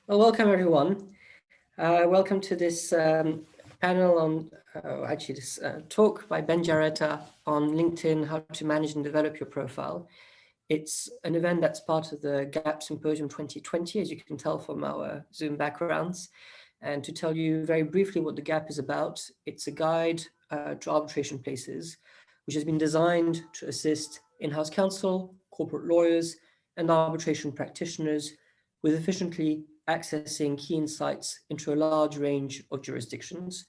Well, welcome everyone. Welcome to this panel on, this talk by Ben Giaretta on LinkedIn, how to manage and develop your profile. It's an event that's part of the GAP Symposium 2020, as you can tell from our Zoom backgrounds. And to tell you very briefly what the GAP is about, it's a guide to arbitration places, which has been designed to assist in-house counsel, corporate lawyers, and arbitration practitioners with efficiently accessing key insights into a large range of jurisdictions,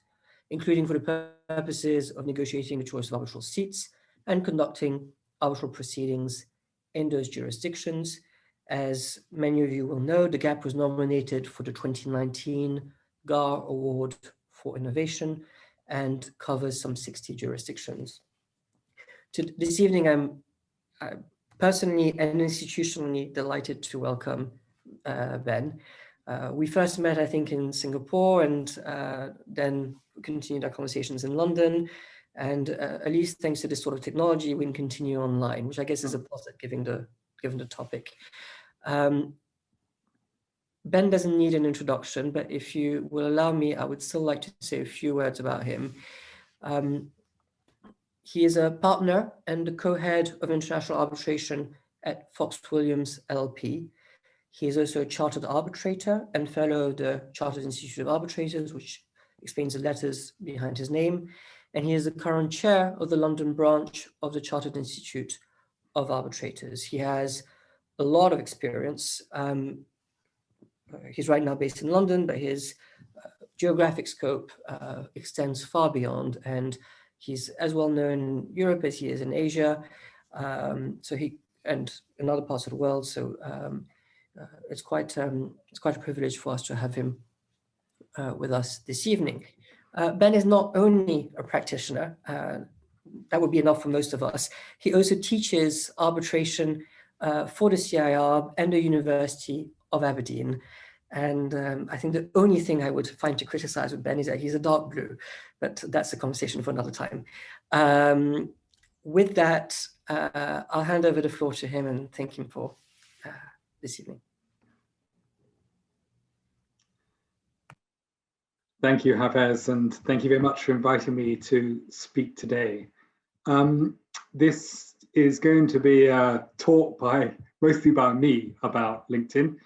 including for the purposes of negotiating the choice of arbitral seats and conducting arbitral proceedings in those jurisdictions. As many of you will know, the GAP was nominated for the 2019 GAR Award for Innovation and covers some 60 jurisdictions. This evening, I'm personally and institutionally delighted to welcome Ben. We first met, I think, in Singapore, and then continued our conversations in London. And at least thanks to this sort of technology, we can continue online, which I guess is a positive given the topic. Ben doesn't need an introduction, but if you will allow me, I would still like to say a few words about him. He is a partner and the co-head of international arbitration at Fox Williams LLP. He is also a chartered arbitrator and fellow of the Chartered Institute of Arbitrators, which explains the letters behind his name. And he is the current chair of the London branch of the Chartered Institute of Arbitrators. He has a lot of experience. He's right now based in London, but his geographic scope extends far beyond, and he's as well known in Europe as he is in Asia, and in other parts of the world. So it's quite a privilege for us to have him with us this evening. Ben is not only a practitioner, that would be enough for most of us. He also teaches arbitration for the CIArb and the University of Aberdeen. And I think the only thing I would find to criticize with Ben is that he's a dark blue, but that's a conversation for another time. With that, I'll hand over the floor to him and thank him for this evening. Thank you, Hafez, and thank you very much for inviting me to speak today. This is going to be a talk mostly by me about LinkedIn,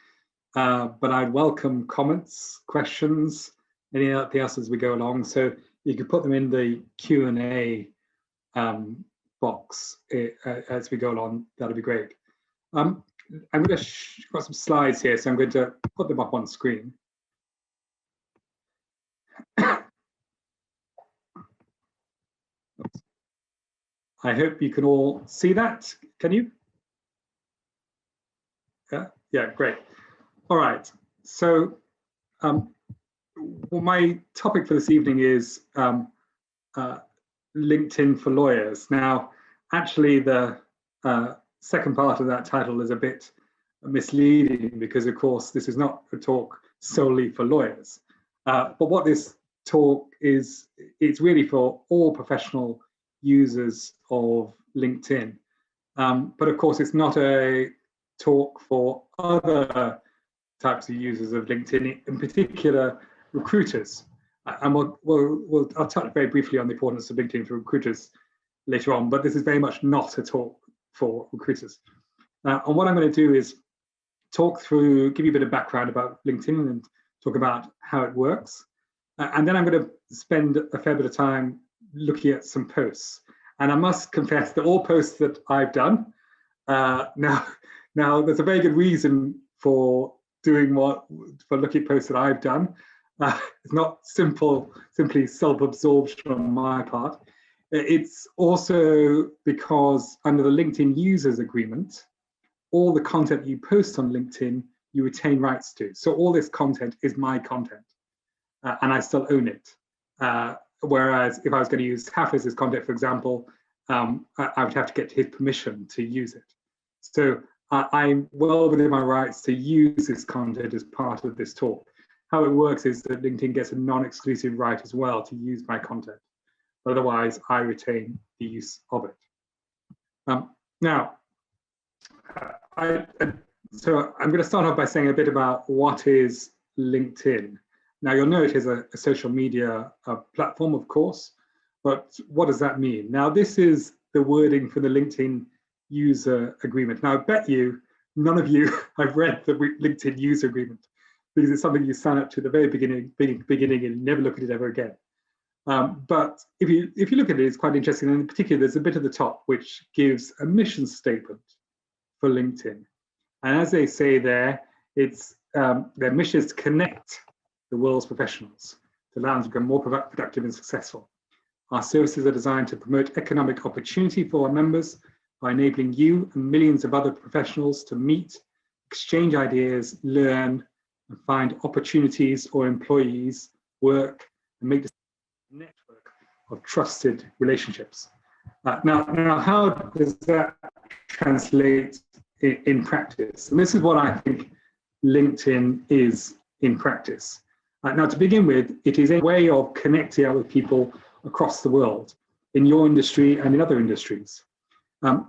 but I'd welcome comments, questions, anything else as we go along. So you could put them in the Q&A box as we go along. That'd be great. I'm going to got some slides here, so I'm going to put them up on screen. I hope you can all see that. Can you? Yeah, great. All right. So well, my topic for this evening is LinkedIn for lawyers. Now, actually, the second part of that title is a bit misleading because, of course, this is not a talk solely for lawyers. But what this talk is, it's really for all professional users of LinkedIn. But of course, it's not a talk for other types of users of LinkedIn, in particular recruiters. And I'll touch very briefly on the importance of LinkedIn for recruiters later on, but this is very much not a talk for recruiters. And what I'm going to do is talk through, give you a bit of background about LinkedIn and talk about how it works. And then I'm going to spend a fair bit of time looking at some posts. And I must confess that all posts that I've done, now there's a very good reason for doing for looking at posts that I've done. It's not simply self-absorption on my part. It's also because under the LinkedIn users agreement, all the content you post on LinkedIn, you retain rights to. So all this content is my content, and I still own it. Whereas if I was going to use Hafez's content, for example, I would have to get his permission to use it. So I'm well within my rights to use this content as part of this talk. How it works is that LinkedIn gets a non-exclusive right as well to use my content. Otherwise, I retain the use of it. Now, so I'm going to start off by saying a bit about what is LinkedIn. Now, you'll know it is a social media platform, of course, but what does that mean? Now, this is the wording for the LinkedIn user agreement. Now, I bet you none of you have read the LinkedIn user agreement, because it's something you sign up to at the very beginning and never look at it ever again. But if you look at it, it's quite interesting. And in particular, there's a bit at the top which gives a mission statement for LinkedIn. And as they say there, it's their mission is to connect the world's professionals to allow them to become more productive and successful. Our services are designed to promote economic opportunity for our members by enabling you and millions of other professionals to meet, exchange ideas, learn, and find opportunities or employees, work, and make a network of trusted relationships. Now, how does that translate in practice? And this is what I think LinkedIn is in practice. Now, to begin with, it is a way of connecting out with people across the world in your industry and in other industries.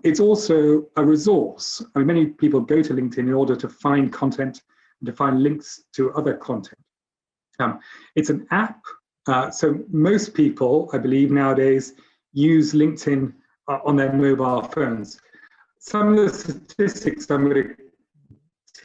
It's also a resource. I mean, many people go to LinkedIn in order to find content and to find links to other content. It's an app. So most people, I believe nowadays, use LinkedIn on their mobile phones. Some of the statistics I'm going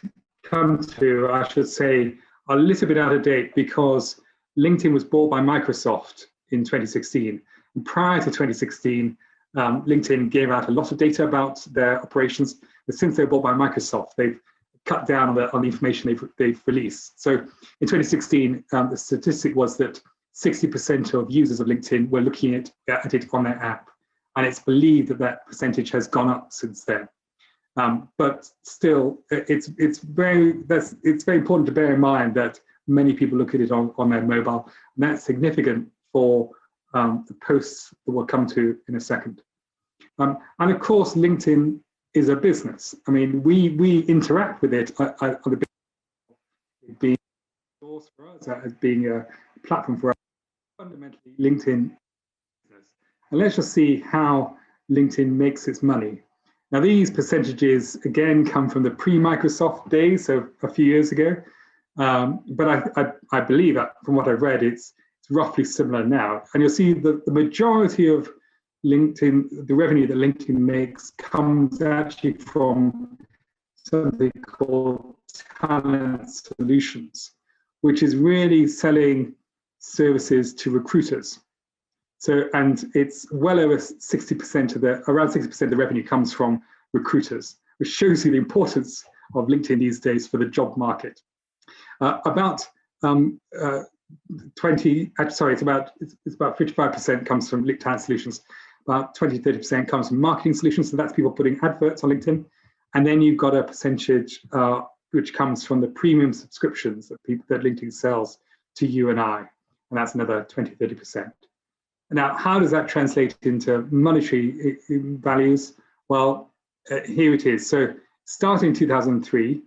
to come to, I should say, are a little bit out of date, because LinkedIn was bought by Microsoft in 2016. And prior to 2016, LinkedIn gave out a lot of data about their operations. But since they were bought by Microsoft, they've cut down on the information they've released. So in 2016, the statistic was that 60% of users of LinkedIn were looking at it on their app. And it's believed that that percentage has gone up since then. But still, it's very important to bear in mind that many people look at it on their mobile, and that's significant for the posts that we'll come to in a second. And of course, LinkedIn is a business. I mean, we interact with it on the business, being a source for us, as being a platform for us. Fundamentally, LinkedIn business. And let's just see how LinkedIn makes its money. Now, these percentages, again, come from the pre-Microsoft days, so a few years ago. But I believe that from what I've read, it's roughly similar now. And you'll see that the majority of LinkedIn, the revenue that LinkedIn makes, comes actually from something called talent solutions, which is really selling services to recruiters. So, and it's well over 60% of around 60% of the revenue comes from recruiters, which shows you the importance of LinkedIn these days for the job market. About 55% comes from talent solutions. About 20-30% comes from marketing solutions. So that's people putting adverts on LinkedIn. And then you've got a percentage which comes from the premium subscriptions that LinkedIn sells to you and I. And that's another 20-30%. Now, how does that translate into monetary values? Well, here it is. So starting in 2003, it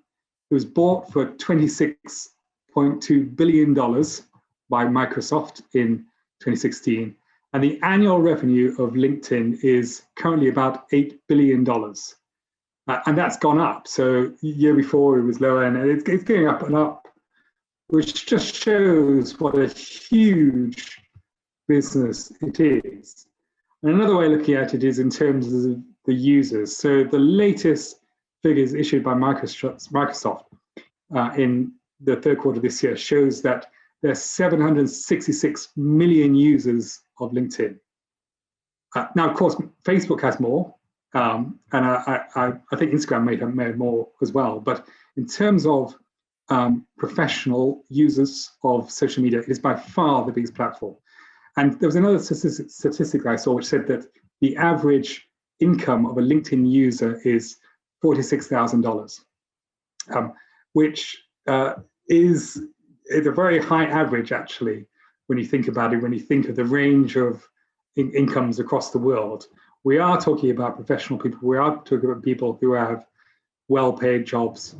was bought for $26.2 billion by Microsoft in 2016. And the annual revenue of LinkedIn is currently about $8 billion. And that's gone up. So the year before it was lower, and it's going up and up, which just shows what a huge business it is. And another way of looking at it is in terms of the users. So the latest figures issued by Microsoft in the third quarter of this year shows that there's 766 million users of LinkedIn. Now, of course, Facebook has more, and I think Instagram may have more as well. But in terms of professional users of social media, it is by far the biggest platform. And there was another statistic I saw which said that the average income of a LinkedIn user is $46,000, which is a very high average, actually, when you think about it, when you think of the range of incomes across the world. We are talking about professional people. We are talking about people who have well-paid jobs,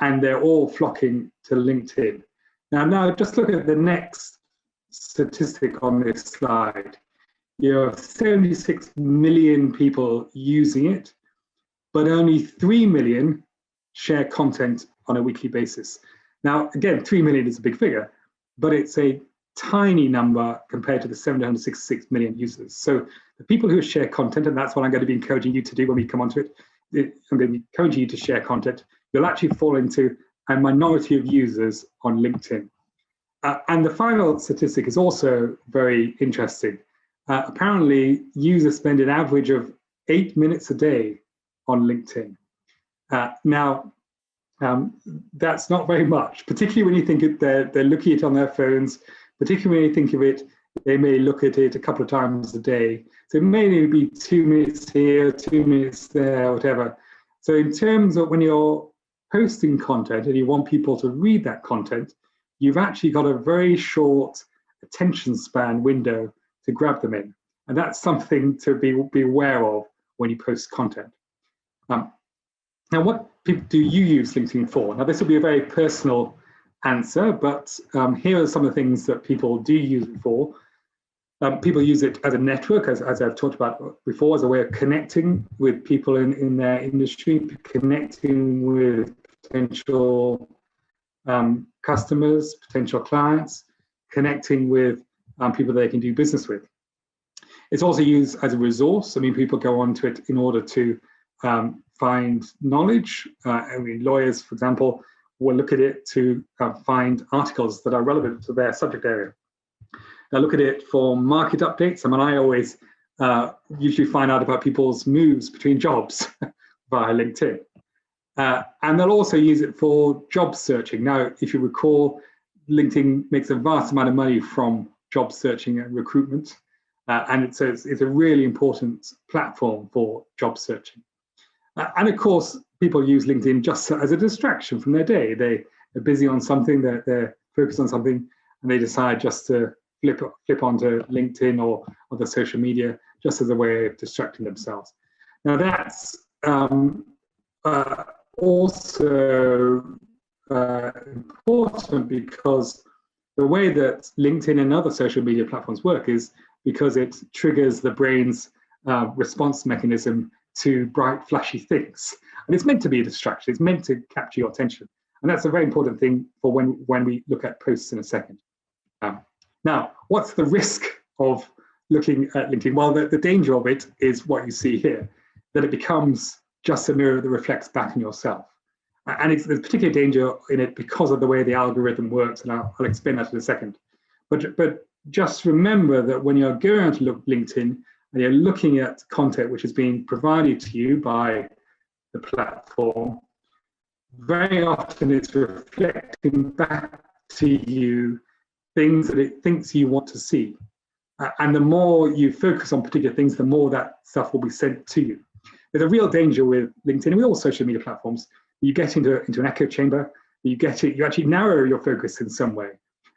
and they're all flocking to LinkedIn. Now, just look at the next statistic on this slide. You have 76 million people using it, but only 3 million share content on a weekly basis. Now, again, 3 million is a big figure, but it's a tiny number compared to the 766 million users. So the people who share content, and that's what I'm going to be encouraging you to do when we come onto it, I'm going to be encouraging you to share content. You'll actually fall into a minority of users on LinkedIn. And the final statistic is also very interesting. Apparently, users spend an average of 8 minutes a day on LinkedIn. Now, that's not very much, particularly when you think they're looking at it on their phones, particularly when you think of it, they may look at it a couple of times a day. So it may only be 2 minutes here, 2 minutes there, whatever. So in terms of when you're posting content and you want people to read that content, you've actually got a very short attention span window to grab them in. And that's something to be aware of when you post content. Now, what do you use LinkedIn for? Now, this will be a very personal answer, but here are some of the things that people do use it for. People use it as a network, as I've talked about before, as a way of connecting with people in their industry, connecting with potential customers, potential clients, connecting with people they can do business with. It's also used as a resource. I mean, people go onto it in order to find knowledge. I mean, lawyers, for example, will look at it to find articles that are relevant to their subject area. They'll look at it for market updates. I mean, I always usually find out about people's moves between jobs via LinkedIn. And they'll also use it for job searching. Now, if you recall, LinkedIn makes a vast amount of money from job searching and recruitment. And it's a really important platform for job searching. And of course, people use LinkedIn just as a distraction from their day. They're busy on something, they're focused on something, and they decide just to flip onto LinkedIn or other social media just as a way of distracting themselves. Now that's also important because the way that LinkedIn and other social media platforms work is because it triggers the brain's response mechanism to bright, flashy things. And it's meant to be a distraction. It's meant to capture your attention. And that's a very important thing for when we look at posts in a second. Now, what's the risk of looking at LinkedIn? Well, the danger of it is what you see here, that it becomes just a mirror that reflects back on yourself. And there's particular danger in it because of the way the algorithm works, and I'll explain that in a second. But just remember that when you're going to LinkedIn and you're looking at content which is being provided to you by the platform, very often it's reflecting back to you things that it thinks you want to see. And the more you focus on particular things, the more that stuff will be sent to you. There's a real danger with LinkedIn and with all social media platforms. You get into an echo chamber, you actually narrow your focus in some way.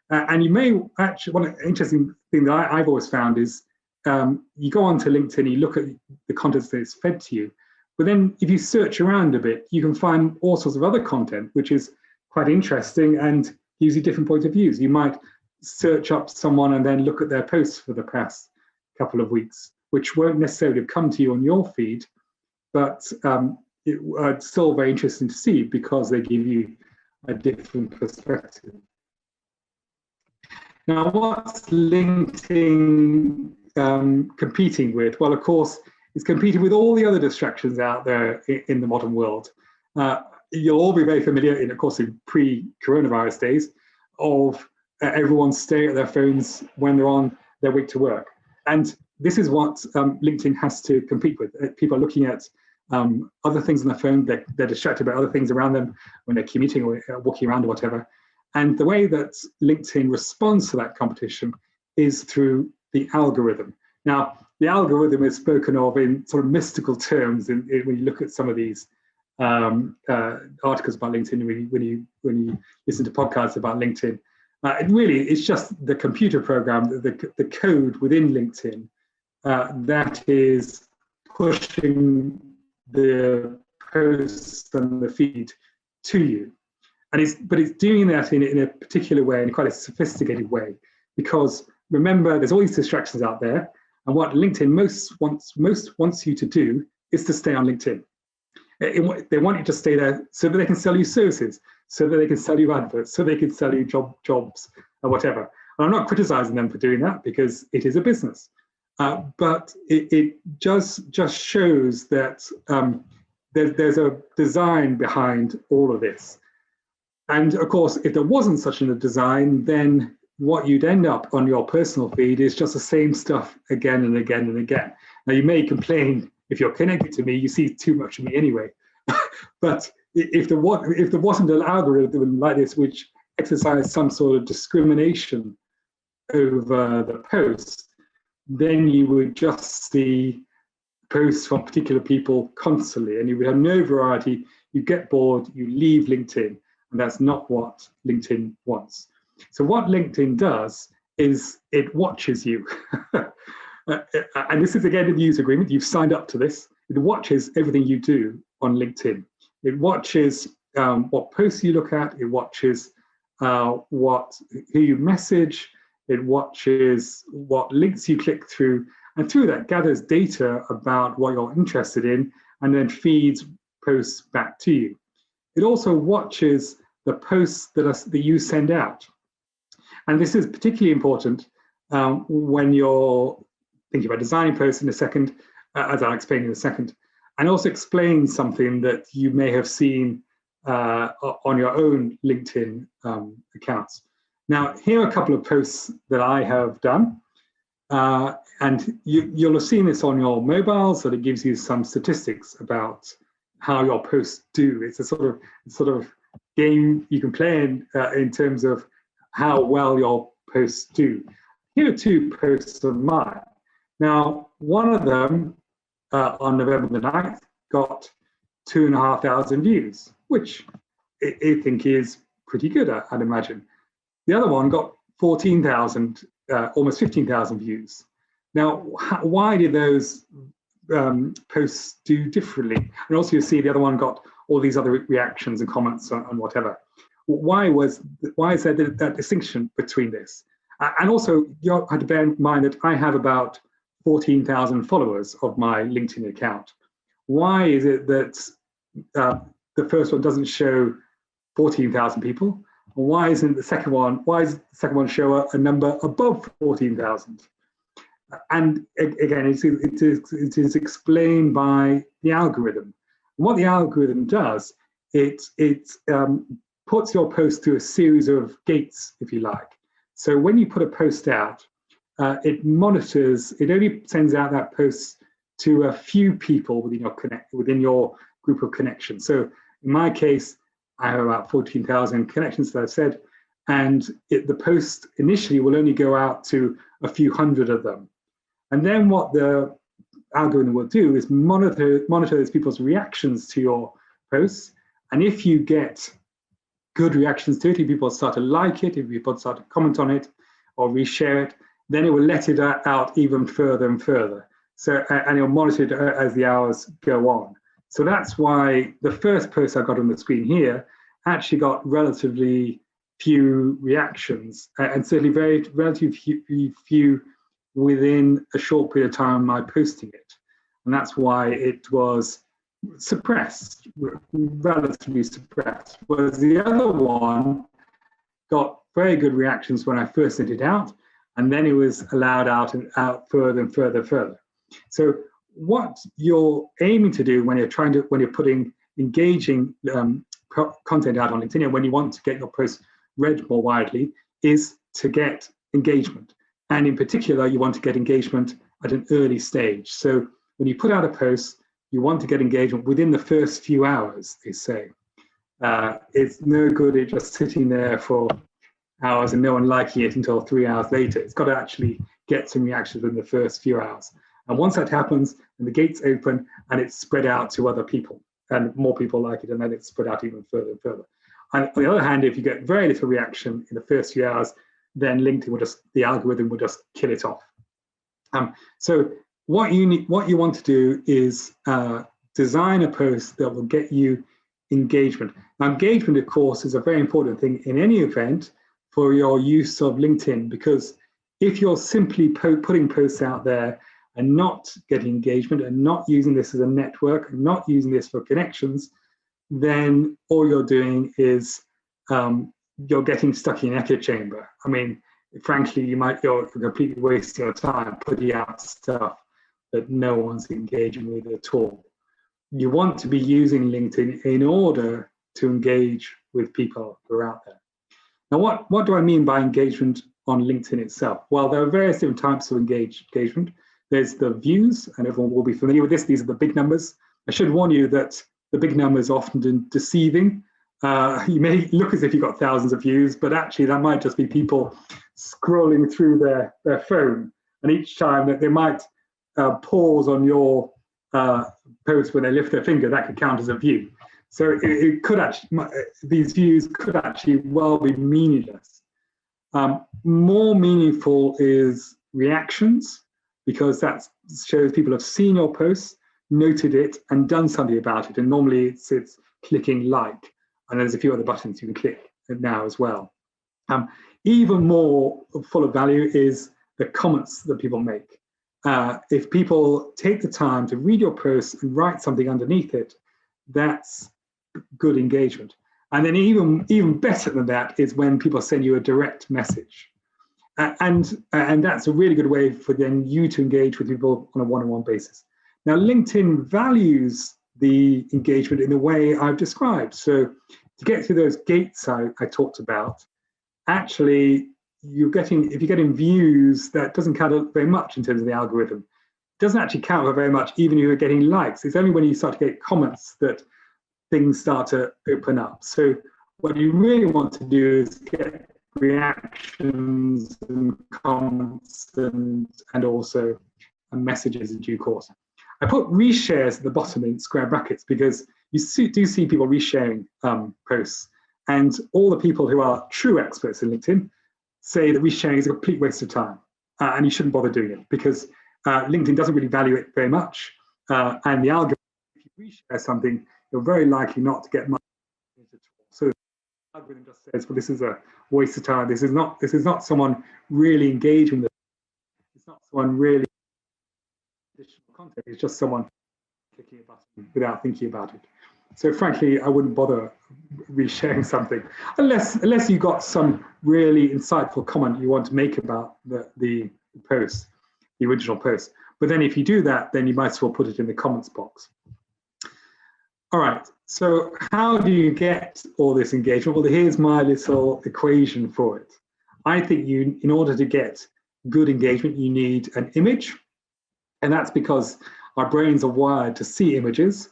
And you may actually, one interesting thing that I've always found is you go onto LinkedIn, you look at the content that is fed to you, but then if you search around a bit, you can find all sorts of other content, which is quite interesting and gives you different points of views. You might search up someone and then look at their posts for the past couple of weeks, which won't necessarily have come to you on your feed, but it's still very interesting to see because they give you a different perspective. Now, what's LinkedIn competing with? Well, of course, it's competing with all the other distractions out there in the modern world. You'll all be very familiar, of course, in pre-coronavirus days, of everyone staring at their phones when they're on their way to work. And this is what LinkedIn has to compete with. People are looking at other things on their phone, they're distracted by other things around them when they're commuting or walking around or whatever. And the way that LinkedIn responds to that competition is through the algorithm. Now, the algorithm is spoken of in sort of mystical terms when you look at some of these articles about LinkedIn, when you listen to podcasts about LinkedIn. It's just the computer program, the code within LinkedIn that is pushing the posts and the feed to you. But it's doing that in a particular way, in quite a sophisticated way, because remember, there's all these distractions out there, and what LinkedIn most wants you to do is to stay on LinkedIn. They want you to stay there so that they can sell you services, so that they can sell you adverts, so they can sell you jobs or whatever. And I'm not criticizing them for doing that because it is a business. But it just shows that there's a design behind all of this. And of course, if there wasn't such a design, then what you'd end up on your personal feed is just the same stuff again and again and again. Now, you may complain if you're connected to me, you see too much of me anyway. But if there wasn't an algorithm like this which exercised some sort of discrimination over the posts, then you would just see posts from particular people constantly, and you would have no variety. You get bored, you leave LinkedIn, and that's not what LinkedIn wants. So what LinkedIn does is it watches you. And this is again in the user agreement. You've signed up to this. It watches everything you do on LinkedIn. It watches what posts you look at. It watches who you message. It watches what links you click through. And through that, gathers data about what you're interested in and then feeds posts back to you. It also watches the posts that you send out. And this is particularly important when you're thinking about designing posts in a second, as I'll explain in a second, and also explain something that you may have seen on your own LinkedIn accounts. Now, here are a couple of posts that I have done. And you'll have seen this on your mobile, so it gives you some statistics about how your posts do. It's a sort of game you can play in terms of how well your posts do. Here are two posts of mine. Now, one of them on November the 9th got 2,500 views, which I think is pretty good, I'd imagine. The other one got 14,000, almost 15,000 views. Now, why did those posts do differently? And also you see the other one got all these other reactions and comments on whatever. Why is there that distinction between this? And also you have to bear in mind that I have about 14,000 followers of my LinkedIn account. Why is it that the first one doesn't show 14,000 people? Why does the second one show a number above 14,000? And again, it is explained by the algorithm. And what the algorithm does, it puts your post through a series of gates, if you like. So when you put a post out, it monitors. It only sends out that post to a few people within your group of connections. So in my case, I have about 14,000 connections, that I've said, and the post initially will only go out to a few hundred of them. And then what the algorithm will do is monitor those people's reactions to your posts. And if you get good reactions to it, if people start to like it, if people start to comment on it or reshare it, then it will let it out even further and further. So, and it'll monitor it as the hours go on. So that's why the first post I got on the screen here actually got relatively few reactions, and certainly relatively few within a short period of time by posting it. And that's why it was suppressed, relatively suppressed. Whereas the other one got very good reactions when I first sent it out, and then it was allowed out and out further and further and further. So what you're aiming to do when you're putting engaging content out on LinkedIn, and when you want to get your posts read more widely, is to get engagement. And in particular, you want to get engagement at an early stage. So when you put out a post, you want to get engagement within the first few hours, they say. It's no good at just sitting there for hours and no one liking it until 3 hours later. It's got to actually get some reactions in the first few hours. And once that happens, and the gates open and it's spread out to other people, and more people like it, and then it's spread out even further and further. And on the other hand, if you get very little reaction in the first few hours, then LinkedIn the algorithm will just kill it off. So what you want to do is design a post that will get you engagement. Now, engagement, of course, is a very important thing in any event for your use of LinkedIn, because if you're simply putting posts out there and not getting engagement and not using this as a network and not using this for connections, then all you're doing is you're getting stuck in an echo chamber. I mean, frankly, you're completely wasting your time putting out stuff that no one's engaging with at all. You want to be using LinkedIn in order to engage with people who are out there. Now, what do I mean by engagement on LinkedIn itself? Well, there are various different types of engagement. There's the views, and everyone will be familiar with this. These are the big numbers. I should warn you that the big numbers are often deceiving. You may look as if you've got thousands of views, but actually that might just be people scrolling through their phone. And each time that they might pause on your post when they lift their finger, that could count as a view. So it could actually, these views could actually well be meaningless. More meaningful is reactions, because that shows people have seen your post, noted it, and done something about it. And normally it's clicking like, and there's a few other buttons you can click now as well. Even more full of value is the comments that people make. If people take the time to read your post and write something underneath it, that's good engagement. And then even better than that is when people send you a direct message. And that's a really good way for then you to engage with people on a one-on-one basis. Now, LinkedIn values the engagement in the way I've described. So to get through those gates I talked about, actually, if you're getting views, that doesn't count very much in terms of the algorithm. It doesn't actually count very much even if you're getting likes. It's only when you start to get comments that things start to open up. So what you really want to do is get reactions and comments and also messages in due course. I put reshares at the bottom in square brackets because you do see people resharing posts, and all the people who are true experts in LinkedIn say that resharing is a complete waste of time, and you shouldn't bother doing it because LinkedIn doesn't really value it very much, and the algorithm, if you reshare something, you're very likely not to get much at all. So the algorithm just says, well, this is a waste of time. This is not someone really engaging with it. It's not someone really additional content. It's just someone clicking a button without thinking about it. So frankly, I wouldn't bother resharing something unless you got some really insightful comment you want to make about the post, the original post. But then if you do that, then you might as well put it in the comments box. All right, so how do you get all this engagement? Well, here's my little equation for it. I think in order to get good engagement, you need an image. And that's because our brains are wired to see images,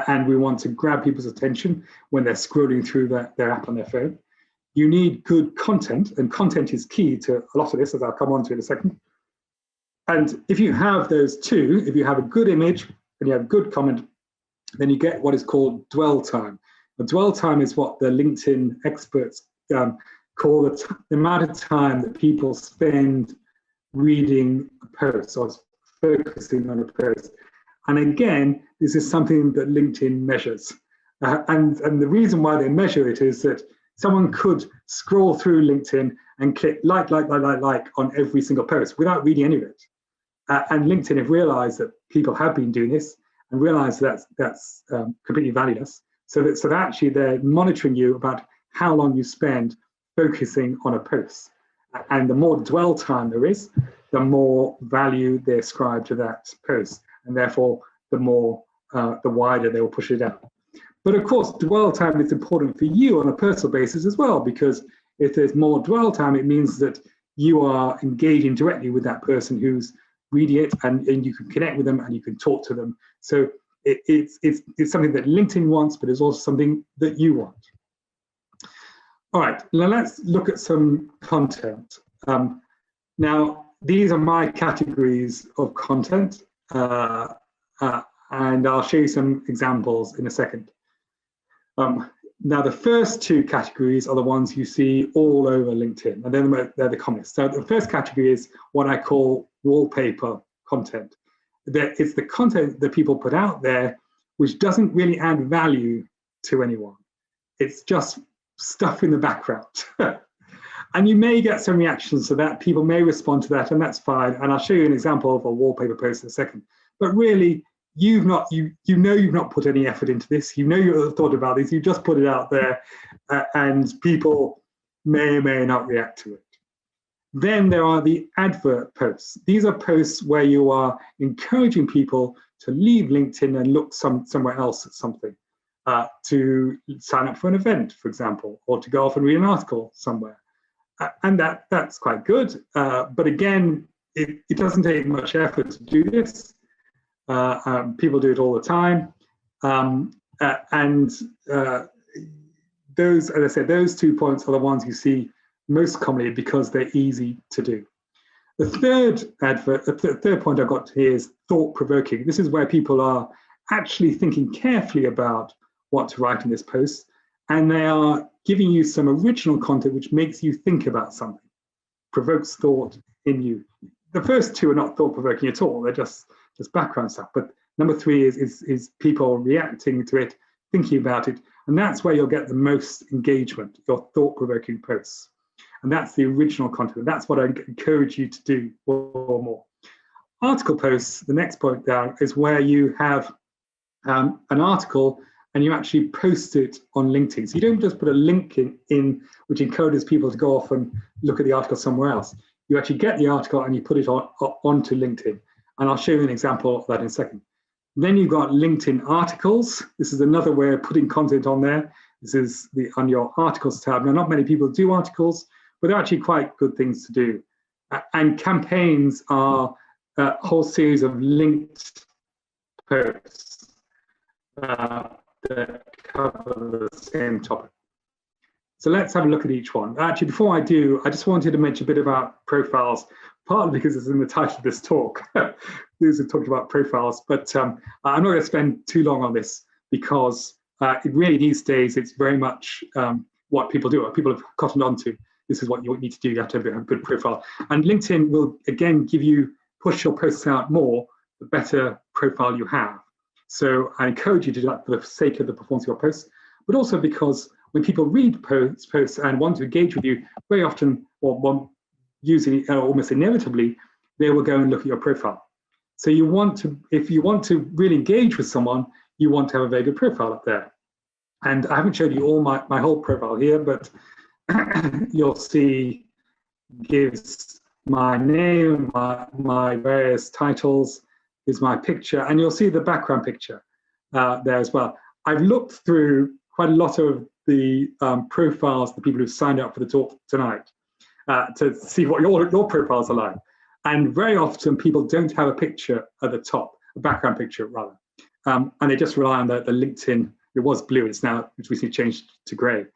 and we want to grab people's attention when they're scrolling through their app on their phone. You need good content, and content is key to a lot of this, as I'll come on to in a second. And if you have those two, if you have a good image and you have good comment, then you get what is called dwell time. The dwell time is what the LinkedIn experts call the amount of time that people spend reading a post or focusing on a post. And again, this is something that LinkedIn measures. And the reason why they measure it is that someone could scroll through LinkedIn and click like on every single post without reading any of it. And LinkedIn have realized that people have been doing this and realize that's completely valueless. So that actually they're monitoring you about how long you spend focusing on a post. And the more dwell time there is, the more value they ascribe to that post. And therefore, the wider they will push it out. But of course, dwell time is important for you on a personal basis as well, because if there's more dwell time, it means that you are engaging directly with that person who's reading it, and you can connect with them and you can talk to them. So it's something that LinkedIn wants, but it's also something that you want. All right, now let's look at some content. Now, these are my categories of content, and I'll show you some examples in a second. Now, the first two categories are the ones you see all over LinkedIn, and then they're the comments. So the first category is what I call wallpaper content. It's the content that people put out there which doesn't really add value to anyone. It's just stuff in the background. And you may get some reactions to that. People may respond to that, and that's fine. And I'll show you an example of a wallpaper post in a second. But really, you know you've not put any effort into this. You know you've thought about this. You just put it out there, and people may or may not react to it. Then there are the advert posts. These are posts where you are encouraging people to leave LinkedIn and look somewhere else at something, to sign up for an event, for example, or to go off and read an article somewhere. And that's quite good. But again, it doesn't take much effort to do this. People do it all the time. Those, as I said, those 2 points are the ones you see most commonly because they're easy to do. The third point I've got here is thought-provoking. This is where people are actually thinking carefully about what to write in this post, and they are giving you some original content which makes you think about something, provokes thought in you. The first two are not thought-provoking at all, they're just background stuff. But number 3 is people reacting to it, thinking about it, and that's where you'll get the most engagement, your thought-provoking posts. And that's the original content. That's what I encourage you to do more. Article posts, the next point down, is where you have an article and you actually post it on LinkedIn. So you don't just put a link in which encourages people to go off and look at the article somewhere else. You actually get the article and you put it onto LinkedIn. And I'll show you an example of that in a second. Then you've got LinkedIn articles. This is another way of putting content on there. This is on your articles tab. Now, not many people do articles, but they're actually quite good things to do. And campaigns are a whole series of linked posts that cover the same topic. So let's have a look at each one. Actually, before I do, I just wanted to mention a bit about profiles, partly because it's in the title of this talk. These are talking about profiles, but I'm not going to spend too long on this because it really these days it's very much what people do, what people have cottoned onto. This is what you need to do. You have to have a good profile. And LinkedIn will, again, push your posts out more, the better profile you have. So I encourage you to do that for the sake of the performance of your posts, but also because when people read posts and want to engage with you, very often, or usually almost inevitably, they will go and look at your profile. So you want to, if you want to really engage with someone, you want to have a very good profile up there. And I haven't showed you all my whole profile here, but you'll see gives my name, my various titles, is my picture, and you'll see the background picture there as well. I've looked through quite a lot of the profiles, the people who've signed up for the talk tonight, to see what your profiles are like. And very often people don't have a picture at the top, a background picture rather, and they just rely on the LinkedIn. It was blue, it's now, it's recently changed to grey.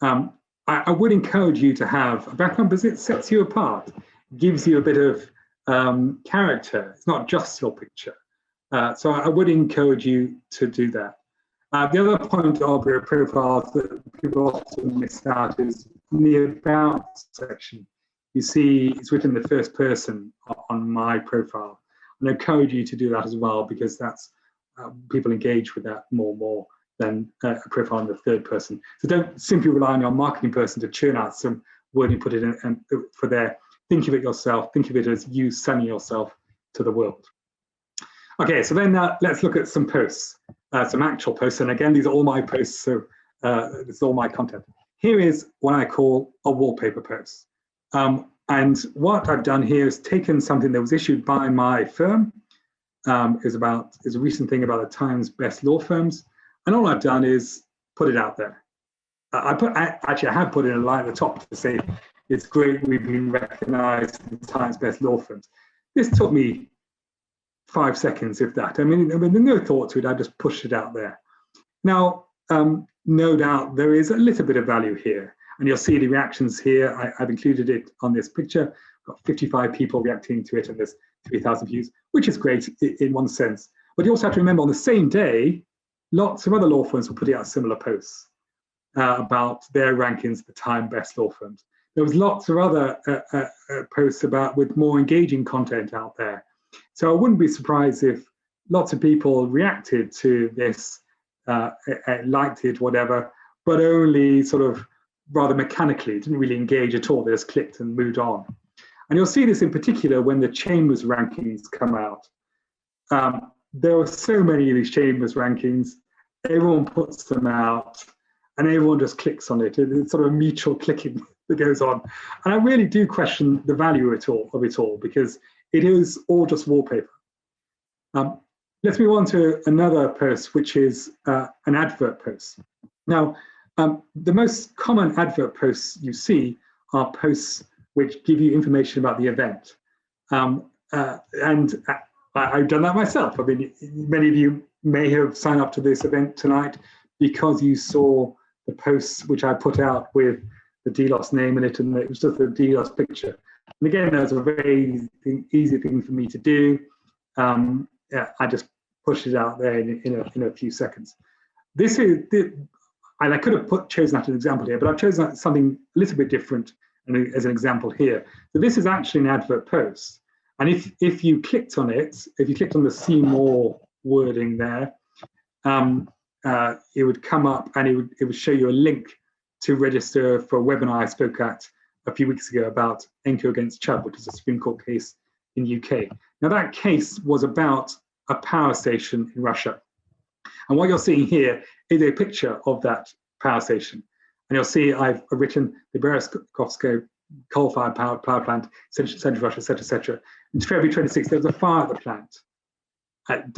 I would encourage you to have a background because it sets you apart, gives you a bit of character. It's not just your picture. So I would encourage you to do that. The other point of your profiles that people often miss out is in the About section. You see it's written in the first person on my profile. And I encourage you to do that as well because that's people engage with that more than a profile in the third person. So don't simply rely on your marketing person to churn out some word and put it in for there. Think of it yourself. Think of it as you selling yourself to the world. Okay, so then let's look at some posts, some actual posts. And again, these are all my posts, so this is all my content. Here is what I call a wallpaper post. And what I've done here is taken something that was issued by my firm. It's a recent thing about the Times Best Law Firms. And all I've done is put it out there. I have put in a line at the top to say, it's great we've been recognized in the Times Best Law Firms. This took me 5 seconds, if that. I mean, there's no thought to it, I just pushed it out there. Now, no doubt there is a little bit of value here. And you'll see the reactions here. I've included it on this picture. Got 55 people reacting to it and there's 3,000 views, which is great in one sense. But you also have to remember on the same day, lots of other law firms will put out similar posts about their rankings, the Time Best Law Firms. There was lots of other posts with more engaging content out there. So I wouldn't be surprised if lots of people reacted to this, liked it, whatever, but only sort of rather mechanically. It didn't really engage at all. They just clicked and moved on. And you'll see this in particular when the Chambers rankings come out. There are so many of these Chambers rankings. Everyone puts them out, and everyone just clicks on it. It's sort of a mutual clicking that goes on. And I really do question the value of it all, because it is all just wallpaper. Let's move on to another post, which is an advert post. Now, the most common advert posts you see are posts which give you information about the event. And I've done that myself. I mean, many of you may have signed up to this event tonight because you saw the posts which I put out with the Delos name in it, and it was just a Delos picture. And again, that's a very easy thing for me to do. I just pushed it out there in a few seconds. This is, and I could have chosen that as an example here, but I've chosen something a little bit different as an example here. So this is actually an advert post. And if you clicked on it, if you clicked on the see more wording there, it would come up and it would show you a link to register for a webinar I spoke at a few weeks ago about Enco against Chubb, which is a Supreme Court case in the UK. Now that case was about a power station in Russia. And what you're seeing here is a picture of that power station. And you'll see I've written the Berezovskoye coal-fired power plant, central Russia, etc., etc. In February 26th, there was a fire at the plant, at ...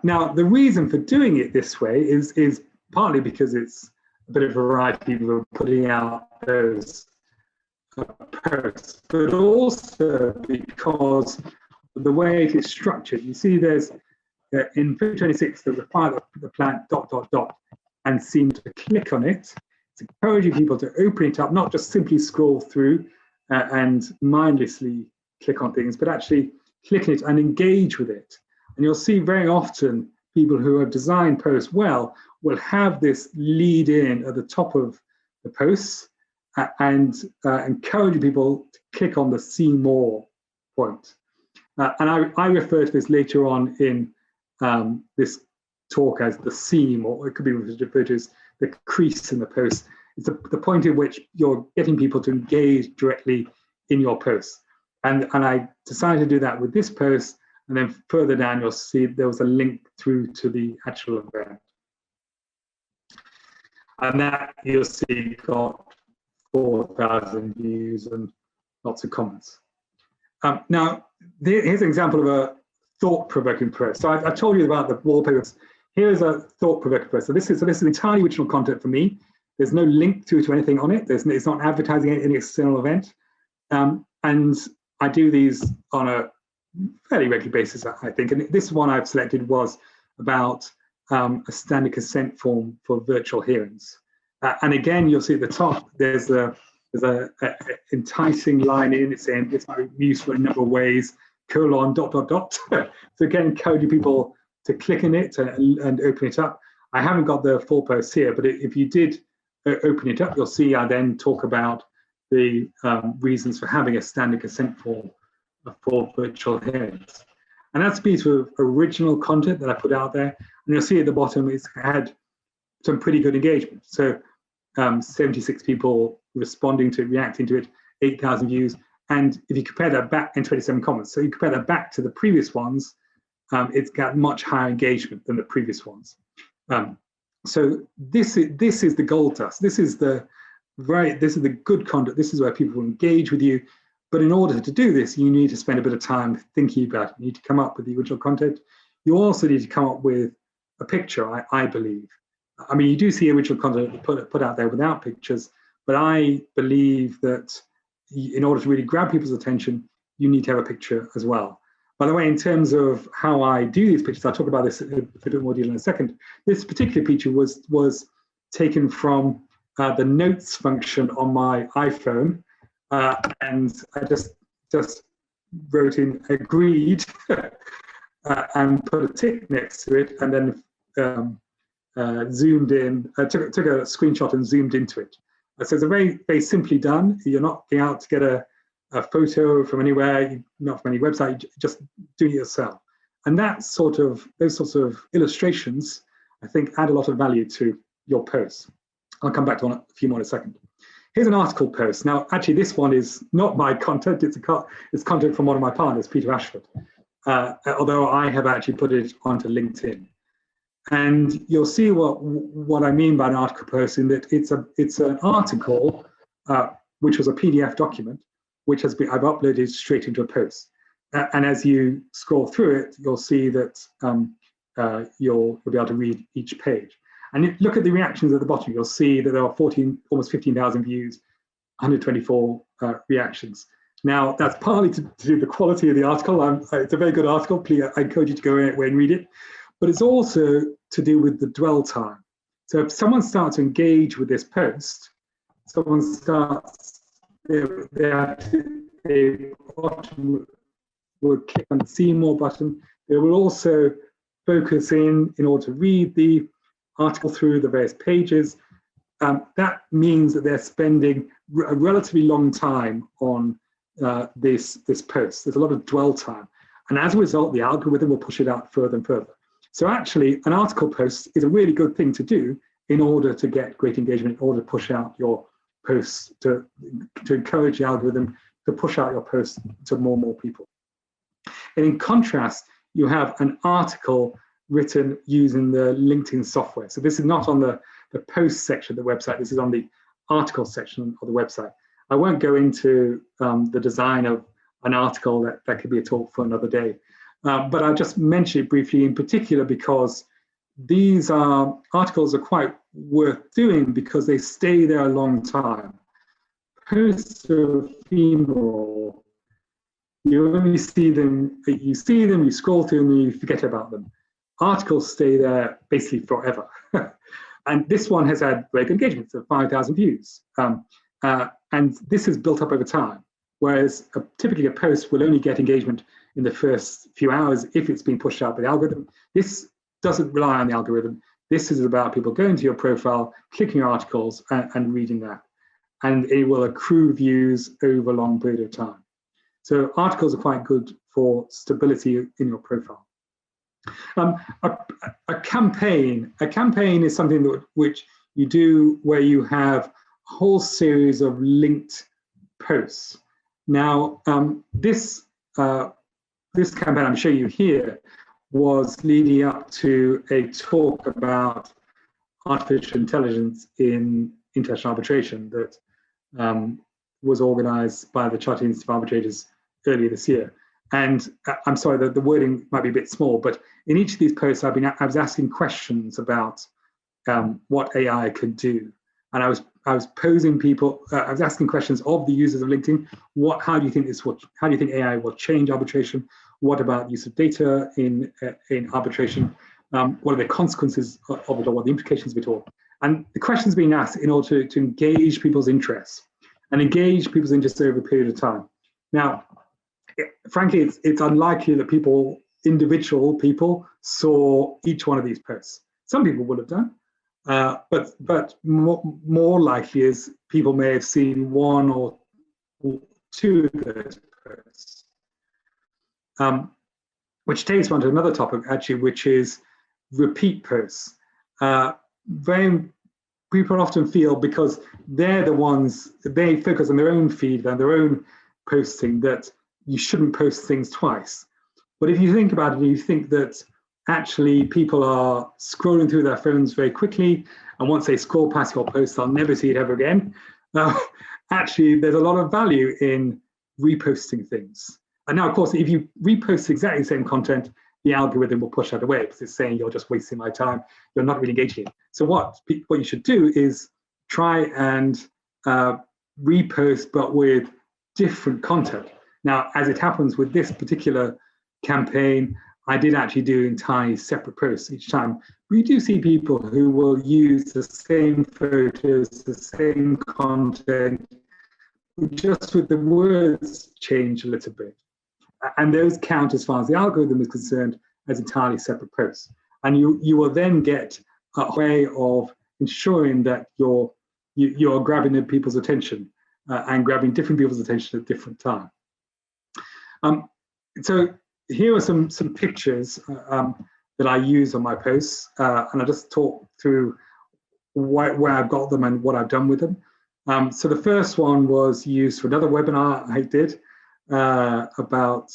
Now, the reason for doing it this way is partly because it's a bit of a variety of putting out those posts, but also because the way it is structured. You see there's, in February 26th, there was a fire at the plant, ... and seem to click on it. It's encouraging people to open it up, not just simply scroll through and mindlessly click on things, but actually click it and engage with it. And you'll see very often people who have designed posts well will have this lead in at the top of the posts and encouraging people to click on the see more point. And I refer to this later on in this talk as the seam, or it could be referred to as the crease in the post. It's the point at which you're getting people to engage directly in your post. And I decided to do that with this post, and then further down you'll see there was a link through to the actual event. And that you'll see got 4,000 views and lots of comments. Now, here's an example of a thought-provoking post. So I told you about the wallpapers. Here's a thought-provoking post. So this is entirely original content for me. There's no link to anything on it. It's not advertising any external event. And I do these on a fairly regular basis, I think. And this one I've selected was about a standard consent form for virtual hearings. And again, you'll see at the top, there's a enticing line in it saying this might be useful in a number of ways, : ... So again, encouraging people to click in it and open it up. I haven't got the full post here, but if you did open it up, you'll see I then talk about the reasons for having a standard consent form for virtual hearings. And that's a piece of original content that I put out there. And you'll see at the bottom, it's had some pretty good engagement. So 76 people responding to it, reacting to it, 8,000 views. And if you compare that back, and 27 comments, so you compare that back to the previous ones, it's got much higher engagement than the previous ones. So this is the gold dust. This is the good content. This is where people will engage with you. But in order to do this, you need to spend a bit of time thinking about it. You need to come up with the original content. You also need to come up with a picture, I believe. I mean, you do see original content put out there without pictures, but I believe that in order to really grab people's attention, you need to have a picture as well. By the way, in terms of how I do these pictures, I'll talk about this in a bit more detail in a second. This particular picture was taken from the notes function on my iPhone, and I just wrote in agreed and put a tick next to it, and then zoomed in, took a screenshot and zoomed into it. So it's a very, very simply done. You're not going out to get a photo from anywhere, not from any website, you're just doing it yourself. And those sorts of illustrations, I think, add a lot of value to your posts. I'll come back to a few more in a second. Here's an article post. Now, actually, this one is not my content. It's content from one of my partners, Peter Ashford, although I have actually put it onto LinkedIn. And you'll see what I mean by an article post, in that it's an article which was a PDF document, which I've uploaded straight into a post. And as you scroll through it, you'll see that you'll be able to read each page. And look at the reactions at the bottom. You'll see that there are almost 15,000 views, 124 reactions. Now, that's partly to do with the quality of the article. It's a very good article. Please, I encourage you to go away and read it. But it's also to do with the dwell time. So if someone starts to engage with this post, someone starts, they will click on the see more button. They will also focus in order to read the article through the various pages. That means that they're spending a relatively long time on this post. There's a lot of dwell time. And as a result, the algorithm will push it out further and further. So actually, an article post is a really good thing to do in order to get great engagement, in order to push out your posts, to encourage the algorithm to push out your posts to more and more people. And in contrast, you have an article written using the LinkedIn software. So this is not on the post section of the website. This is on the article section of the website. I won't go into the design of an article. That could be a talk for another day. But I'll just mention it briefly, in particular because these articles are quite worth doing because they stay there a long time. Posts are ephemeral. You only see them, you scroll through them, and you forget about them. Articles stay there basically forever. And this one has had great engagement, so 5,000 views. And this is built up over time, whereas typically a post will only get engagement in the first few hours if it's been pushed out by the algorithm. This doesn't rely on the algorithm. This is about people going to your profile, clicking your articles, and reading that. And it will accrue views over a long period of time. So articles are quite good for stability in your profile. A campaign is something which you do where you have a whole series of linked posts. Now, this campaign I'm showing you here was leading up to a talk about artificial intelligence in international arbitration that was organized by the Chartered Institute of Arbitrators earlier this year. And I'm sorry that the wording might be a bit small, but in each of these posts, I was asking questions about what AI could do, and I was posing people. I was asking questions of the users of LinkedIn. How do you think AI will change arbitration? What about use of data in arbitration? What are the consequences of it, or what are the implications of it all? And the questions being asked in order to engage people's interests and engage people's interests over a period of time. Now, frankly, it's unlikely that individual people saw each one of these posts. Some people would have done, but more likely is people may have seen one or two of those posts. Which takes one to another topic, actually, which is repeat posts. People often feel, because they're the ones, they focus on their own feed and their own posting, that you shouldn't post things twice. But if you think about it, you think that actually people are scrolling through their phones very quickly, and once they scroll past your post, they'll never see it ever again. Actually, there's a lot of value in reposting things. And now, of course, if you repost exactly the same content, the algorithm will push that away because it's saying you're just wasting my time, you're not really engaging. So what you should do is try and repost, but with different content. Now, as it happens with this particular campaign, I did actually do entirely separate posts each time. We do see people who will use the same photos, the same content, just with the words change a little bit. And those count, as far as the algorithm is concerned, as entirely separate posts. And you will then get a way of ensuring that you're grabbing people's attention and grabbing different people's attention at different times. So here are some pictures that I use on my posts, and I'll just talk through where I've got them and what I've done with them. So the first one was used for another webinar I did about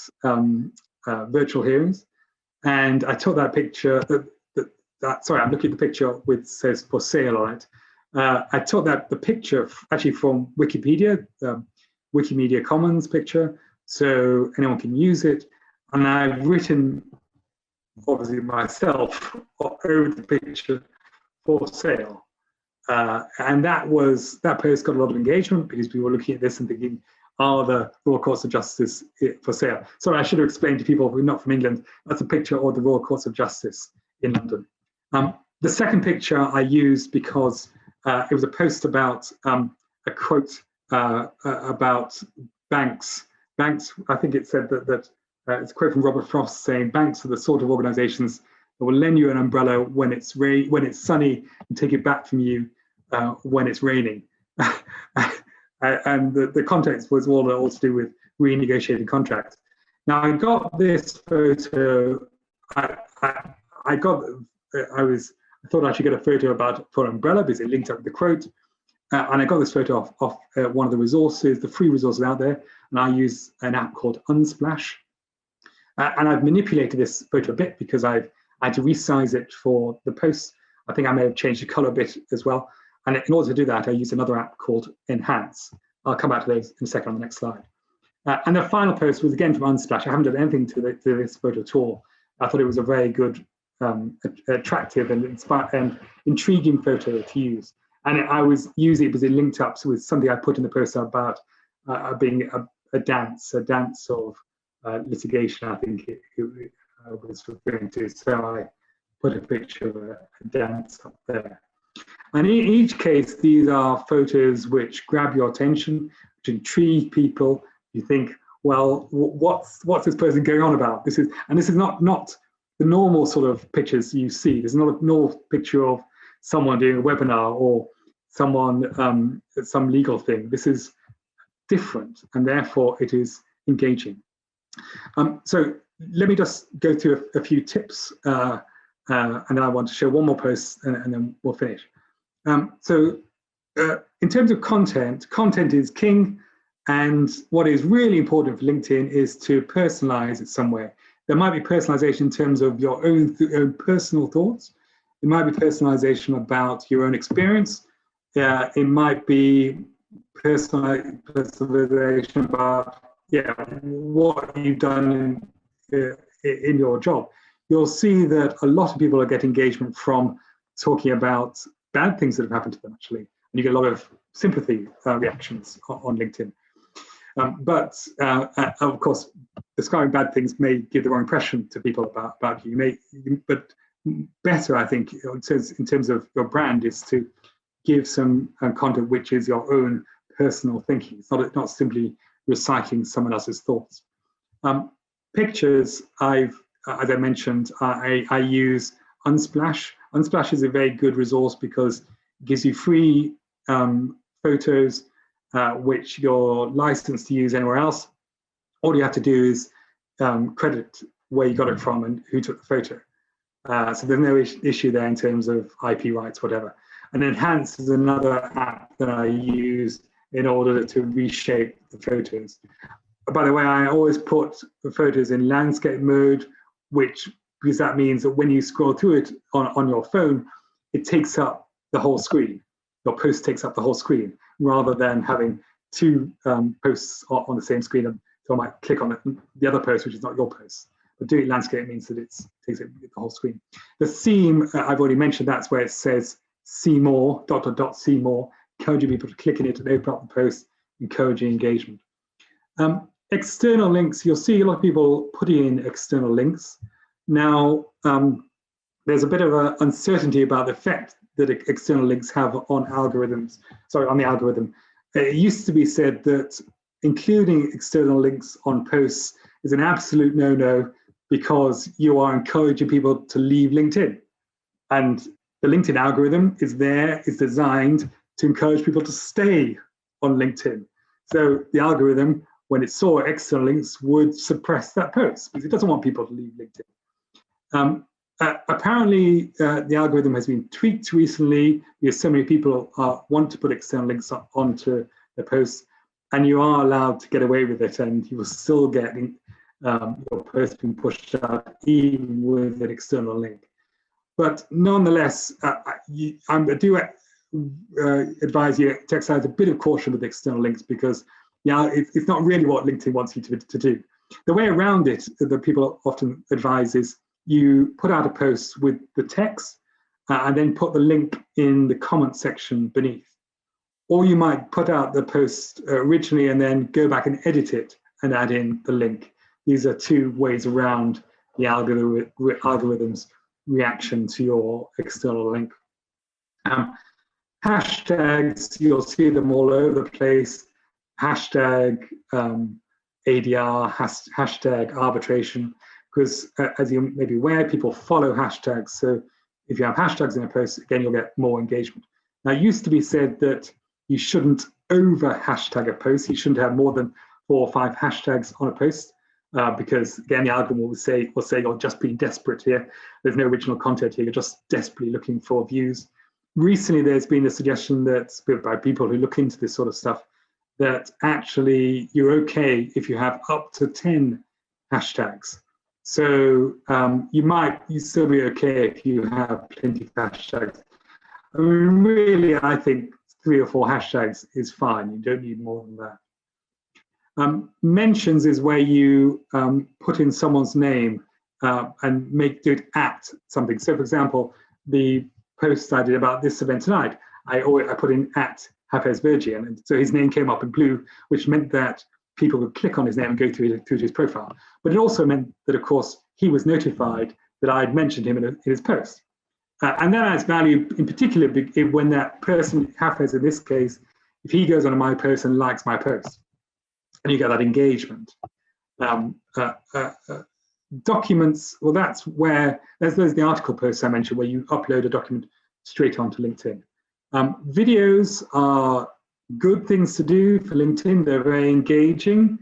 virtual hearings. And I took that picture, sorry, I'm looking at the picture which says for sale on it. I took the picture actually from Wikipedia, Wikimedia Commons picture, so anyone can use it. And I've written, obviously myself, over the picture for sale. And that post got a lot of engagement because people were looking at this and thinking, are the Royal Courts of Justice for sale? Sorry, I should have explained to people who are not from England, that's a picture of the Royal Courts of Justice in London. The second picture I used because it was a post about a quote about banks. Banks, I think it said that it's a quote from Robert Frost saying, banks are the sort of organizations that will lend you an umbrella when it's sunny and take it back from you when it's raining. And the context was all to do with renegotiating contracts. Now I got this photo. I thought I should get a photo for umbrella because it linked up with the quote, and I got this photo off one of the resources, the free resources out there, and I use an app called Unsplash, and I've manipulated this photo a bit because I had to resize it for the post. I think I may have changed the color a bit as well. And in order to do that, I used another app called Enhance. I'll come back to those in a second on the next slide. And the final post was again from Unsplash. I haven't done anything to this photo at all. I thought it was a very good, attractive and intriguing photo to use. And I was using it because it linked up with something I put in the post about being a dance of litigation, I think it was referring to. So I put a picture of a dance up there. And in each case, these are photos which grab your attention, which intrigue people. You think, well, what's this person going on about? This is not the normal sort of pictures you see. There's not a normal picture of someone doing a webinar or someone some legal thing. This is different, and therefore it is engaging. So let me just go through a few tips. And then I want to show one more post and then we'll finish. So in terms of content is king. And what is really important for LinkedIn is to personalize it some way. There might be personalization in terms of your own personal thoughts. It might be personalization about your own experience. It might be personalization about what you've done in your job. You'll see that a lot of people get engagement from talking about bad things that have happened to them, actually. And you get a lot of sympathy reactions on LinkedIn. But of course, describing bad things may give the wrong impression to people about you. But better, I think, in terms of your brand, is to give some content which is your own personal thinking. It's not simply recycling someone else's thoughts. Pictures, as I mentioned, I use Unsplash. Unsplash is a very good resource because it gives you free photos which you're licensed to use anywhere else. All you have to do is credit where you got it from and who took the photo. So there's no issue there in terms of IP rights, whatever. And Enhance is another app that I use in order to reshape the photos. By the way, I always put the photos in landscape mode, because that means that when you scroll through it on your phone, it takes up the whole screen. Your post takes up the whole screen, rather than having two posts on the same screen. So I might click on the other post, which is not your post. But doing landscape means that it takes up the whole screen. The theme, I've already mentioned, that's where it says see more, .. see more, encouraging people to click in it and open up the post, encouraging engagement. External links, you'll see a lot of people putting in external links. Now, there's a bit of an uncertainty about the effect that external links have on algorithms, on the algorithm. It used to be said that including external links on posts is an absolute no-no because you are encouraging people to leave LinkedIn. And the LinkedIn algorithm is designed to encourage people to stay on LinkedIn. So the algorithm, when it saw external links, would suppress that post because it doesn't want people to leave LinkedIn. Apparently, the algorithm has been tweaked recently because so many people want to put external links onto the posts, and you are allowed to get away with it, and you will still get your post being pushed out even with an external link. But nonetheless, I do advise you to exercise a bit of caution with external links, because it's not really what LinkedIn wants you to do. The way around it that people often advise is you put out a post with the text and then put the link in the comment section beneath. Or you might put out the post originally and then go back and edit it and add in the link. These are two ways around the algorithm's reaction to your external link. Hashtags, you'll see them all over the place. Hashtag ADR, hashtag arbitration, because as you may be aware, people follow hashtags. So if you have hashtags in a post, again, you'll get more engagement. Now, it used to be said that you shouldn't over hashtag a post. You shouldn't have more than 4 or 5 hashtags on a post, because again, the algorithm will say you're just being desperate here. There's no original content here. You're just desperately looking for views. Recently, there's been a suggestion that by people who look into this sort of stuff, that actually you're okay if you have up to 10 hashtags. So you still be okay if you have plenty of hashtags. I mean, really, I think 3 or 4 hashtags is fine. You don't need more than that. Mentions is where you put in someone's name and do it at something. So, for example, the post I did about this event tonight, I put in at Hafez Virjee, and so his name came up in blue, which meant that people would click on his name and go through to his profile. But it also meant that, of course, he was notified that I had mentioned him in his post. And that adds value in particular when that person, Hafez in this case, if he goes onto my post and likes my post, and you get that engagement. Documents, well, that's where, there's the article posts I mentioned where you upload a document straight onto LinkedIn. Videos are good things to do for LinkedIn. They're very engaging,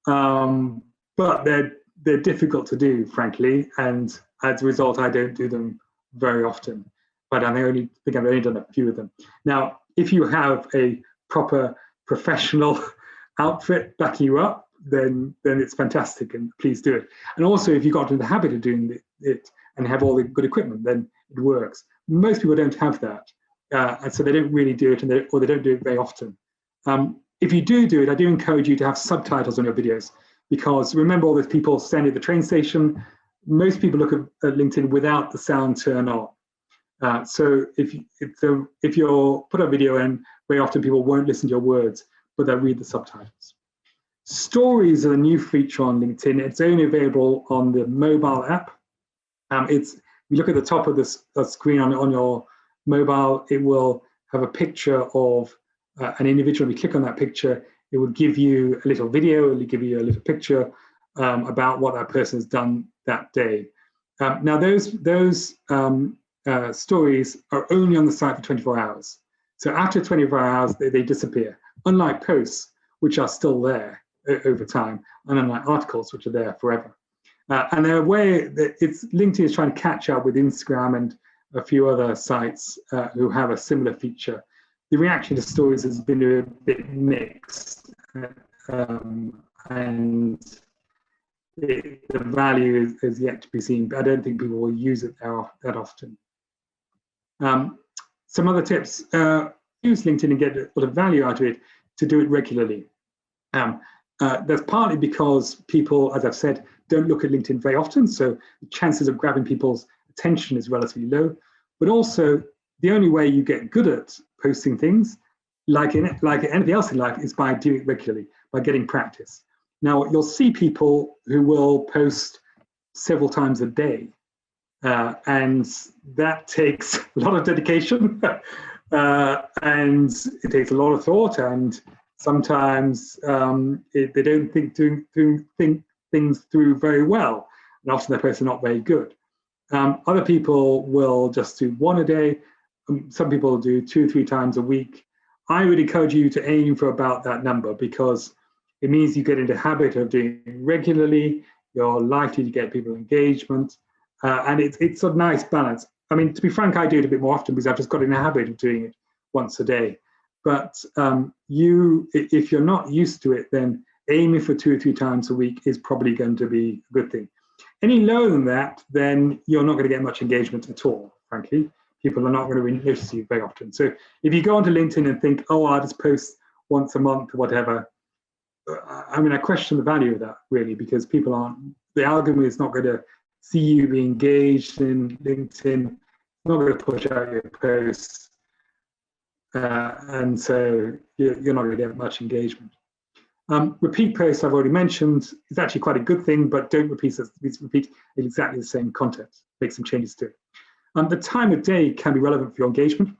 but they're difficult to do, frankly. And as a result, I don't do them very often. But I think I've only done a few of them. Now, if you have a proper professional outfit backing you up, then it's fantastic, and please do it. And also, if you got into the habit of doing it and have all the good equipment, then it works. Most people don't have that. And so they don't really do it, or they don't do it very often. If you do it, I do encourage you to have subtitles on your videos, because remember all those people standing at the train station. Most people look at LinkedIn without the sound turned on. So if you put a video in, very often people won't listen to your words, but they'll read the subtitles. Stories are a new feature on LinkedIn. It's only available on the mobile app. You look at the top of the screen on your mobile, it will have a picture of an individual. If you click on that picture, it will give you a little video, it will give you a little picture about what that person has done that day. Now, those stories are only on the site for 24 hours. So after 24 hours, they disappear, unlike posts, which are still there over time, and unlike articles, which are there forever. And the way that LinkedIn is trying to catch up with Instagram and a few other sites who have a similar feature. The reaction to stories has been a bit mixed, and the value is yet to be seen. But I don't think people will use it that often. Some other tips: use LinkedIn and get a lot of value out of it. To do it regularly. That's partly because people, as I've said, don't look at LinkedIn very often, so the chances of grabbing people's attention is relatively low. But also, the only way you get good at posting things, like anything else in life, is by doing it regularly, by getting practice. Now, you'll see people who will post several times a day, and that takes a lot of dedication, and it takes a lot of thought, and sometimes they don't think things through very well, and often their posts are not very good. Other people will just do one a day. Some people do 2 or 3 times a week. I would encourage you to aim for about that number, because it means you get into the habit of doing it regularly. You're likely to get people engagement, And it's a nice balance. I mean, to be frank, I do it a bit more often because I've just got in the habit of doing it once a day. But if you're not used to it, then aiming for 2 or 3 times a week is probably going to be a good thing. Any lower than that, then you're not going to get much engagement at all, frankly. People are not going to notice you very often. So if you go onto LinkedIn and think, oh, I'll just post once a month or whatever, I mean, I question the value of that, really, because people aren't, the algorithm is not going to see you be engaged in LinkedIn, not going to push out your posts. And so you're not going to get much engagement. Repeat posts, I've already mentioned, is actually quite a good thing, but don't repeat exactly the same content. Make some changes to it. The time of day can be relevant for your engagement.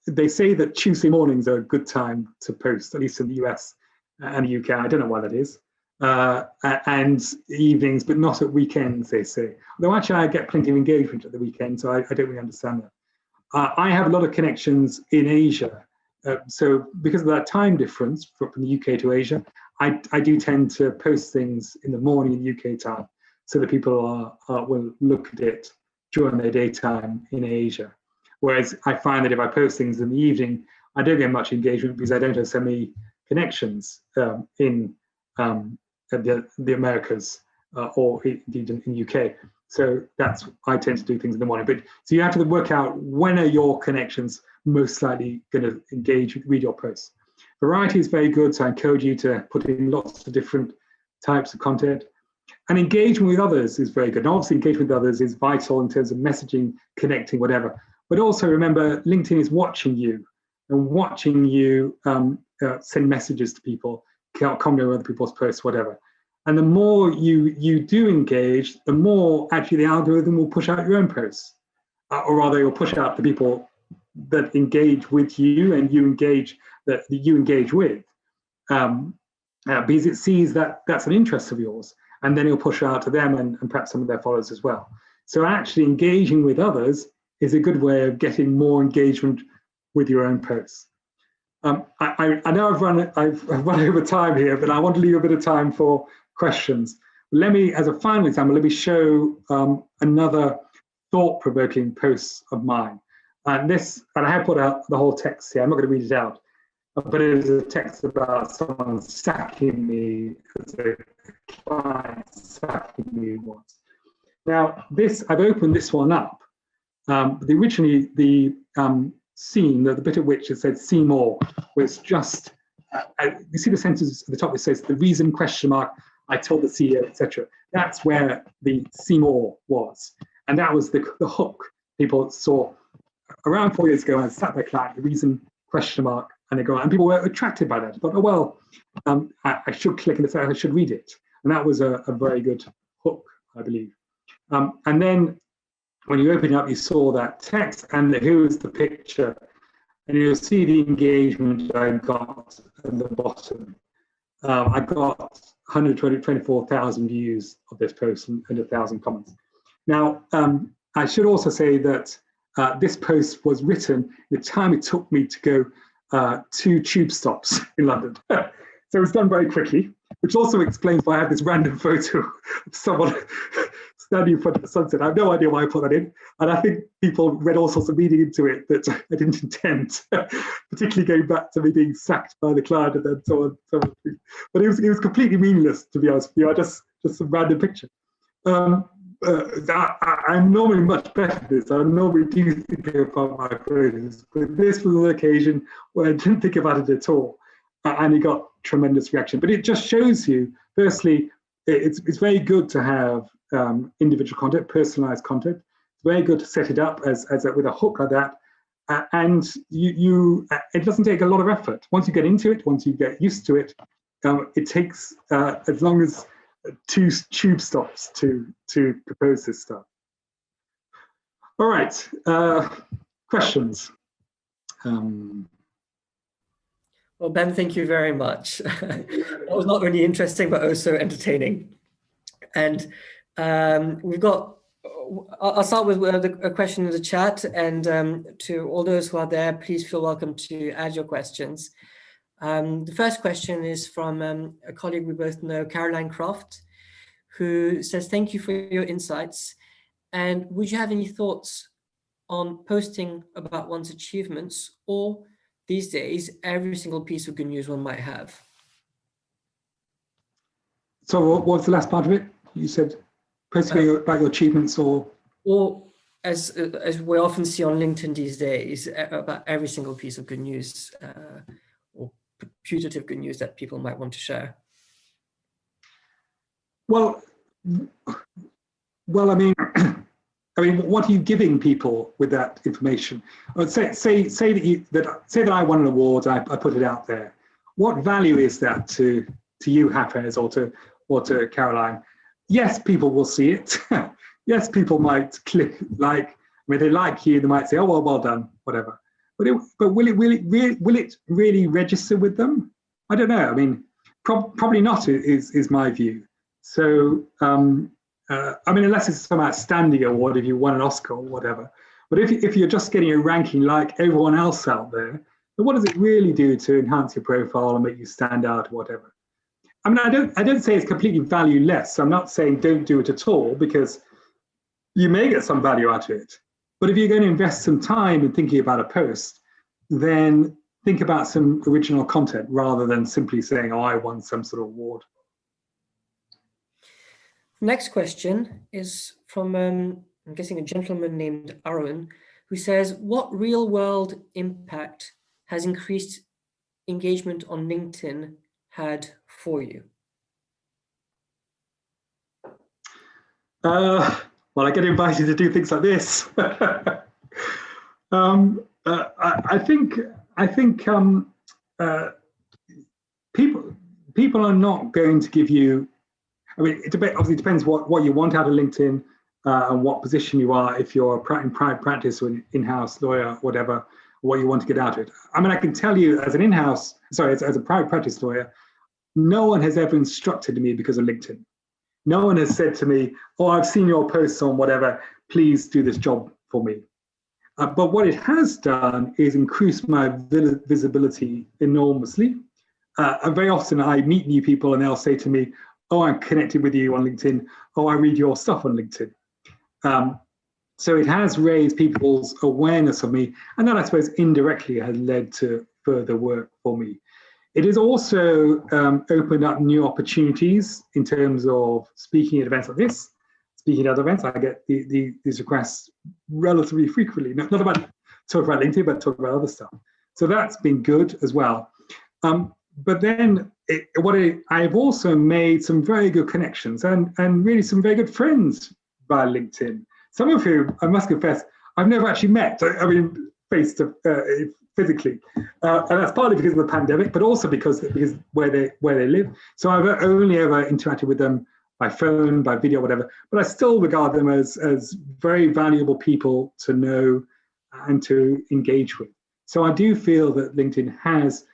They say that Tuesday mornings are a good time to post, at least in the US and the UK. I don't know why that is. And evenings, but not at weekends, they say. Though actually I get plenty of engagement at the weekend, so I don't really understand that. I have a lot of connections in Asia. So because of that time difference from the UK to Asia, I do tend to post things in the morning in UK time so that people will look at it during their daytime in Asia. Whereas I find that if I post things in the evening, I don't get much engagement because I don't have so many connections in the Americas or indeed in UK. So I tend to do things in the morning. But so you have to work out when are your connections most likely going to engage, read your posts. Variety is very good, so I encourage you to put in lots of different types of content. And engagement with others is very good. And obviously, engagement with others is vital in terms of messaging, connecting, whatever. But also remember, LinkedIn is watching you and watching you send messages to people, comment on other people's posts, whatever. And the more you do engage, the more actually the algorithm will push out your own posts, or rather, it will push out the people that engage with you and you engage that you engage with, because it sees that that's an interest of yours, and then it'll push out to them and perhaps some of their followers as well. So actually engaging with others is a good way of getting more engagement with your own posts. I know I've run over time here, but I want to leave a bit of time for questions. Let me, as a final example, let me show another thought-provoking post of mine. And I have put out the whole text here. I'm not going to read it out, but it is a text about someone sacking me as a client sacking me once. Now, I've opened this one up. Originally, the scene, the bit at which it said "see more," was just. You see the sentence at the top. It says the reason ? I told the CEO, etc. That's where the "see more" was, and that was the hook people saw. Around 4 years ago, I sat my client, the reason ? And they go, and people were attracted by that. I thought, oh well, I should click and say I should read it, and that was a very good hook, I believe. And then when you open it up, you saw that text, and here was the picture, and you'll see the engagement I got at the bottom. I got 124,000 views of this post and 1,000 comments. Now, I should also say that this post was written the time it took me to go 2 tube stops in London. So it was done very quickly, which also explains why I have this random photo of someone standing in front of the sunset. I have no idea why I put that in. And I think people read all sorts of meaning into it that I didn't intend, particularly going back to me being sacked by the client and then so on. But it was completely meaningless, to be honest with you. Just some random picture. I'm normally much better at this. I normally do think about my photos, but this was an occasion where I didn't think about it at all, and it got tremendous reaction. But it just shows you, firstly, it's very good to have individual content, personalized content. It's very good to set it up as with a hook like that, and it doesn't take a lot of effort. Once you get into it, once you get used to it, it takes as long as 2 tube stops to propose this stuff. All right, questions? Well, Ben, thank you very much. That was not only interesting, but also entertaining. And we've got, I'll start with a question in the chat, and to all those who are there, please feel welcome to add your questions. The first question is from a colleague we both know, Caroline Croft, who says, thank you for your insights. And would you have any thoughts on posting about one's achievements, or these days, every single piece of good news one might have? So what was the last part of it? You said posting about your achievements, or as we often see on LinkedIn these days, about every single piece of good news or putative good news that people might want to share. Well, I mean, what are you giving people with that information? Say that I won an award, I put it out there. What value is that to you, Hafez, or to Caroline? Yes, people will see it. Yes, people might click like. I mean, they like you. They might say, "Oh, well done," whatever. But will it really register with them? I don't know. I mean, probably not. Is my view. So, I mean, unless it's some outstanding award, if you won an Oscar or whatever. But if you're just getting a ranking like everyone else out there, then what does it really do to enhance your profile and make you stand out or whatever? I mean, I don't say it's completely valueless. So I'm not saying don't do it at all, because you may get some value out of it. But if you're going to invest some time in thinking about a post, then think about some original content rather than simply saying, "Oh, I won some sort of award." Next question is from, I'm guessing, a gentleman named Arun, who says, what real-world impact has increased engagement on LinkedIn had for you? Well, I get invited to do things like this. I think people are not going to give you. I mean, it obviously depends what you want out of LinkedIn and what position you are. If you're in private practice or an in-house lawyer, whatever, what you want to get out of it. I mean, I can tell you as as a private practice lawyer, no one has ever instructed me because of LinkedIn. No one has said to me, "Oh, I've seen your posts on whatever, please do this job for me." But what it has done is increase my visibility enormously. And very often I meet new people and they'll say to me, "Oh, I'm connected with you on LinkedIn. Oh, I read your stuff on LinkedIn." So it has raised people's awareness of me, and that, I suppose, indirectly has led to further work for me. It has also opened up new opportunities in terms of speaking at events like this. Speaking at other events, I get these requests relatively frequently. Not about talk about LinkedIn, but talk about other stuff. So that's been good as well. But then I've also made some very good connections and really some very good friends via LinkedIn. Some of whom, I must confess, I've never actually met. I mean, physically, and that's partly because of the pandemic, but also because where they live. So I've only ever interacted with them by phone, by video, whatever. But I still regard them as very valuable people to know and to engage with. So I do feel that LinkedIn has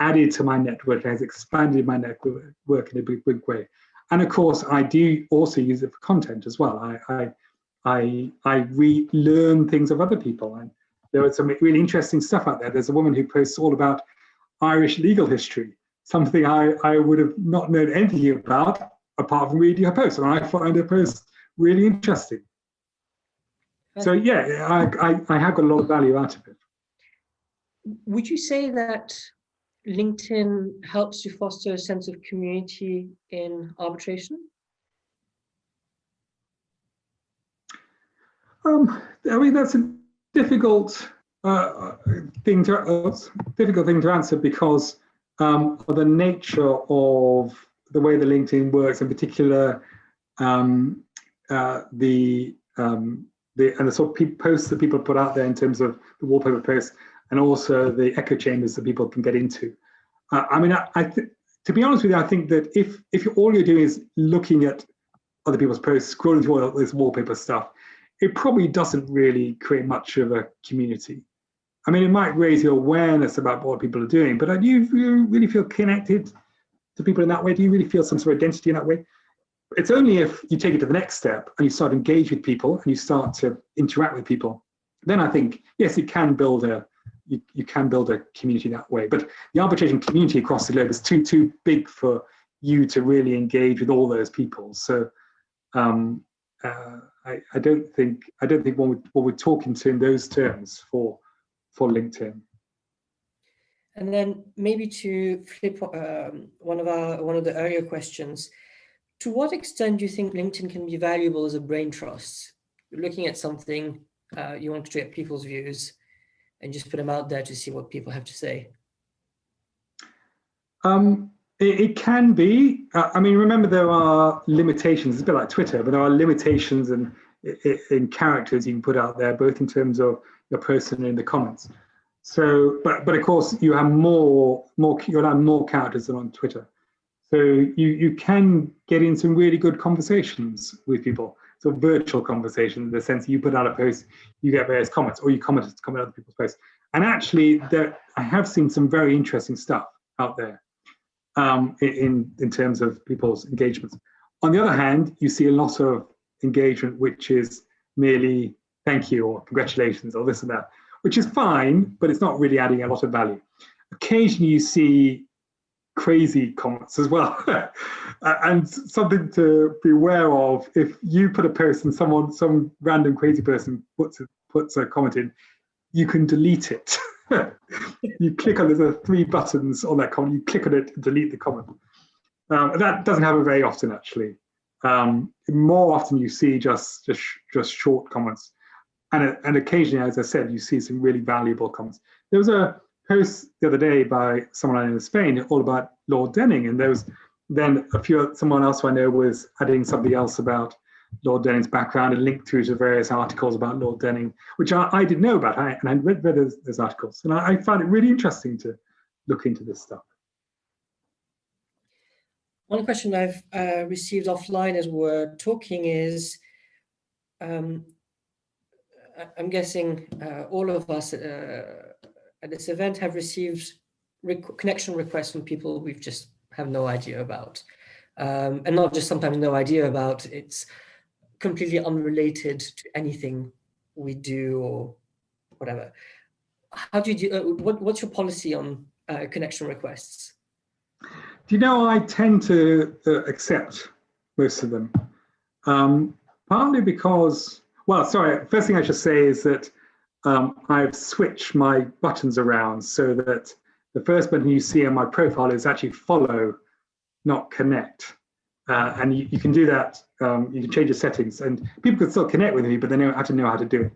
added to my network, has expanded my network in a big way. And of course, I do also use it for content as well. I relearn things of other people, and there was some really interesting stuff out there. There's a woman who posts all about Irish legal history, something I would have not known anything about apart from reading her post, and I find her post really interesting. So yeah, I have got a lot of value out of it. Would you say that LinkedIn helps to foster a sense of community in arbitration? I mean, that's a difficult thing to answer because of the nature of the way the LinkedIn works, in particular, the sort of posts that people put out there in terms of the wallpaper posts, and also the echo chambers that people can get into. I mean, to be honest with you, I think that if all you're doing is looking at other people's posts, scrolling through all this wallpaper stuff, it probably doesn't really create much of a community. I mean, it might raise your awareness about what people are doing, but do you really feel connected to people in that way? Do you really feel some sort of identity in that way? It's only if you take it to the next step and you start to engage with people and you start to interact with people, then I think, yes, you can build a community that way. But the arbitration community across the globe is too big for you to really engage with all those people. So I don't think one would talk in those terms for LinkedIn. And then maybe to flip one of the earlier questions, to what extent do you think LinkedIn can be valuable as a brain trust? You're looking at something, you want to get people's views and just put them out there to see what people have to say. It can be. I mean, remember, there are limitations. It's a bit like Twitter, but there are limitations in characters you can put out there, both in terms of your person and in the comments. So, but of course, you have you'll have more characters than on Twitter. So you can get in some really good conversations with people. So virtual conversations, in the sense you put out a post, you get various comments, or you comment on other people's posts. And actually, I have seen some very interesting stuff out there. In terms of people's engagements. On the other hand, you see a lot of engagement which is merely thank you or congratulations or this and that, which is fine, but it's not really adding a lot of value. Occasionally you see crazy comments as well. And something to be aware of: if you put a post and some random crazy person puts a comment in, you can delete it. You click on, there's 3 buttons on that comment, you click on it and delete the comment. That doesn't happen very often, actually. More often you see just short comments. And occasionally, as I said, you see some really valuable comments. There was a post the other day by someone in Spain all about Lord Denning, and there was then someone else who I know was adding something else about Lord Denning's background and linked through to various articles about Lord Denning, which I didn't know about, and I read those articles. And I found it really interesting to look into this stuff. One question I've received offline as we're talking is, I'm guessing all of us at this event have received connection requests from people we just have no idea about. And not just sometimes no idea about, it's completely unrelated to anything we do or whatever. How do you do? What's your policy on connection requests? Do you know, I tend to accept most of them, partly because, well, sorry, first thing I should say is that I've switched my buttons around so that the first button you see on my profile is actually follow, not connect. And you can do that. You can change your settings, and people can still connect with me, but they have to know how to do it.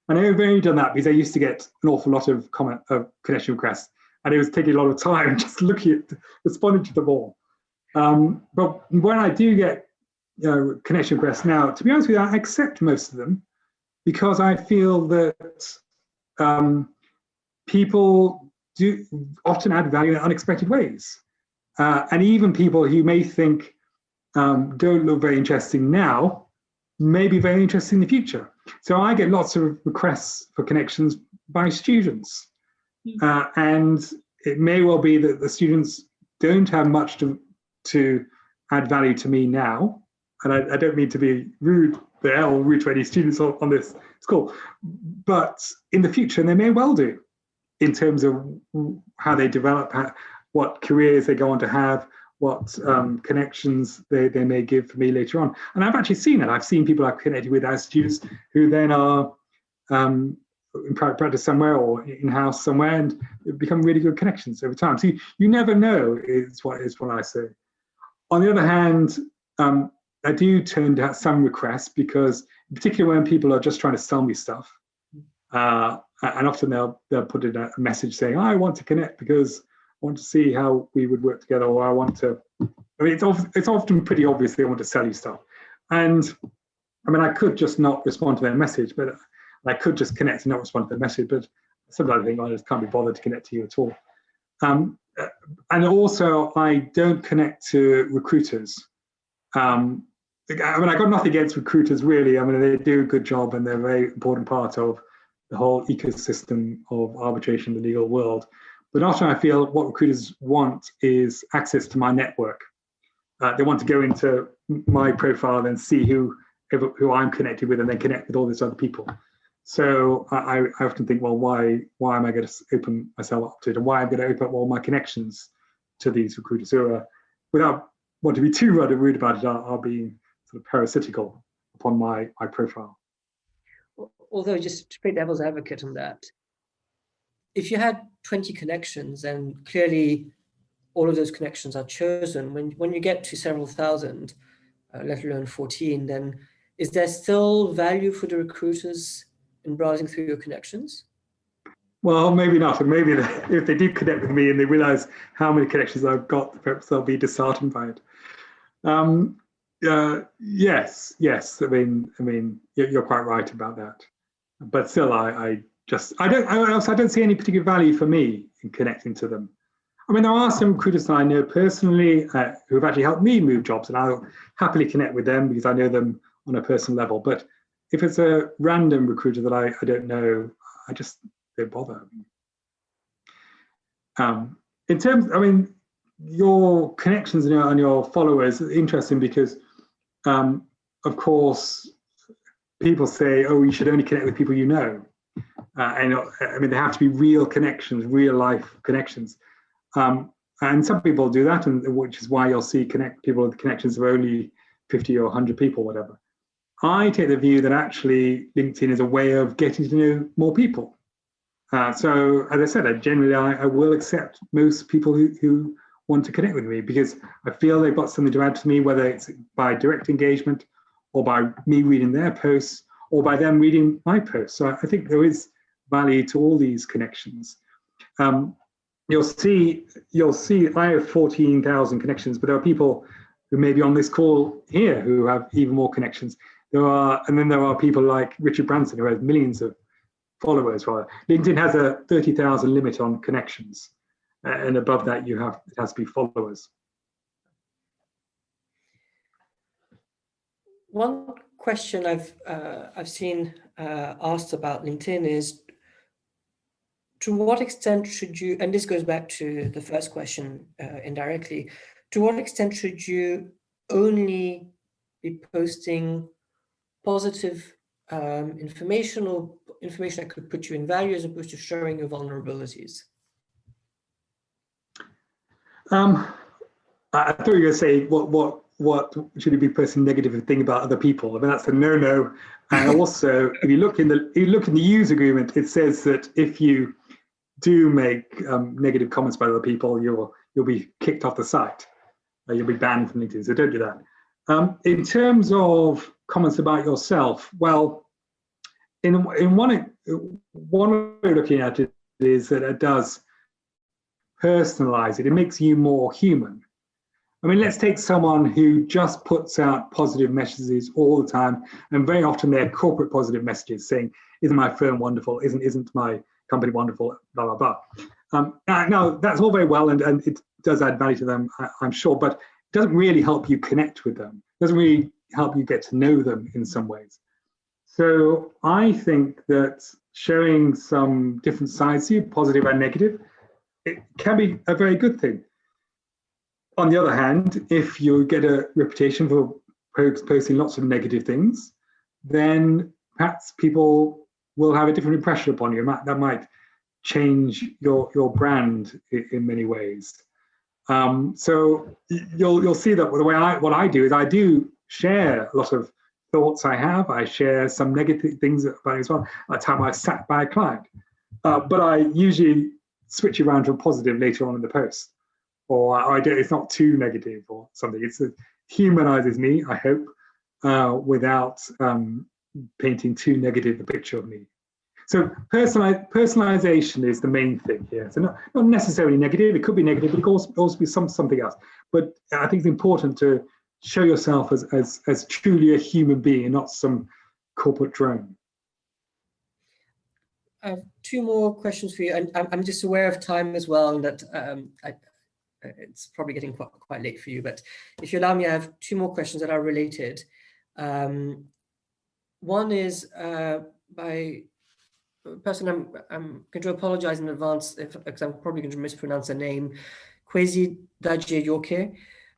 And I've only done that because I used to get an awful lot of connection requests, and it was taking a lot of time just responding to them all. But when I do get connection requests now, to be honest with you, I accept most of them because I feel that people do often add value in unexpected ways, and even people who may think don't look very interesting now may be very interesting in the future. So I get lots of requests for connections by students. And it may well be that the students don't have much to add value to me now. And I don't mean to be rude there or rude to any students on this school, but in the future, they may well do, in terms of how they develop, what careers they go on to have, what connections they may give for me later on. And I've actually seen that. I've seen people I've connected with as students who then are in private practice somewhere or in-house somewhere and become really good connections over time. So you never know is what I say. On the other hand, I do tend to have some requests because, particularly when people are just trying to sell me stuff, and often they'll put in a message saying, I want to connect because I want to see how we would work together, or I want to, I mean, it's often pretty obvious they want to sell you stuff. And I mean, I could just not respond to their message, but I could just connect and not respond to their message, but sometimes I think I just can't be bothered to connect to you at all. And also, I don't connect to recruiters. I mean, I got nothing against recruiters, really. I mean, they do a good job and they're a very important part of the whole ecosystem of arbitration in the legal world. But often I feel what recruiters want is access to my network. They want to go into my profile and see who I'm connected with and then connect with all these other people. So I often think, well, why am I going to open myself up to it? And why am I going to open up all my connections to these recruiters who are, without wanting to be too rude about it, are being sort of parasitical upon my profile. Although, just to play devil's advocate on that, if you had 20 connections and clearly all of those connections are chosen, when you get to several thousand, let alone 14, then is there still value for the recruiters in browsing through your connections? Well, maybe not. And maybe if they do connect with me and they realize how many connections I've got, perhaps they'll be disheartened by it. Yes. I mean, you're quite right about that. But still, I don't see any particular value for me in connecting to them. I mean, there are some recruiters that I know personally who have actually helped me move jobs, and I'll happily connect with them because I know them on a personal level. But if it's a random recruiter that I don't know, I just don't bother. In terms, I mean, your connections and your followers are interesting because, of course, people say, oh, you should only connect with people you know. And I mean, they have to be real connections, real life connections. And some people do that, and which is why you'll see people with connections of only 50 or 100 people, whatever. I take the view that actually LinkedIn is a way of getting to know more people. So as I said, generally I will accept most people who want to connect with me because I feel they've got something to add to me, whether it's by direct engagement or by me reading their posts or by them reading my posts. So I think there is value to all these connections. You'll see I have 14,000 connections, but there are people who may be on this call here who have even more connections. And then there are people like Richard Branson who has millions of followers. Rather, LinkedIn has a 30,000 limit on connections, and above that it has to be followers. One question I've seen asked about LinkedIn is, to what extent should you, and this goes back to the first question indirectly, to what extent should you only be posting positive information or information that could put you in value as opposed to showing your vulnerabilities? I thought you were going to say what should you be posting negative thing about other people? I mean, that's a no-no. And also, if you look in the user agreement, it says that if you do make negative comments about other people, you'll be kicked off the site. You'll be banned from LinkedIn. So don't do that. In terms of comments about yourself, well, in one way of looking at it is that it does personalize it. It makes you more human. I mean, let's take someone who just puts out positive messages all the time, and very often they're corporate positive messages saying, "Isn't my firm wonderful? Isn't my company wonderful?" Blah blah blah. Now that's all very well, and it does add value to them, I'm sure, but it doesn't really help you connect with them. It doesn't really help you get to know them in some ways. So I think that showing some different sides to you, positive and negative, it can be a very good thing. On the other hand, if you get a reputation for posting lots of negative things, then perhaps people will have a different impression upon you. That might change your brand in many ways. So you'll see that what I do is I do share a lot of thoughts I have. I share some negative things about it as well. That's how I sat by a client. But I usually switch around to a positive later on in the post. Or it's not too negative or something. It humanizes me, I hope, without painting too negative a picture of me. So personalization is the main thing here. So not necessarily negative. It could be negative, but it could also be something else. But I think it's important to show yourself as truly a human being and not some corporate drone. I have two more questions for you, and I'm just aware of time as well, and that it's probably getting quite late for you, but if you allow me, I have two more questions that are related. One is by a person I'm going to apologize in advance because I'm probably going to mispronounce her name, Kwesi Daje-Yoke,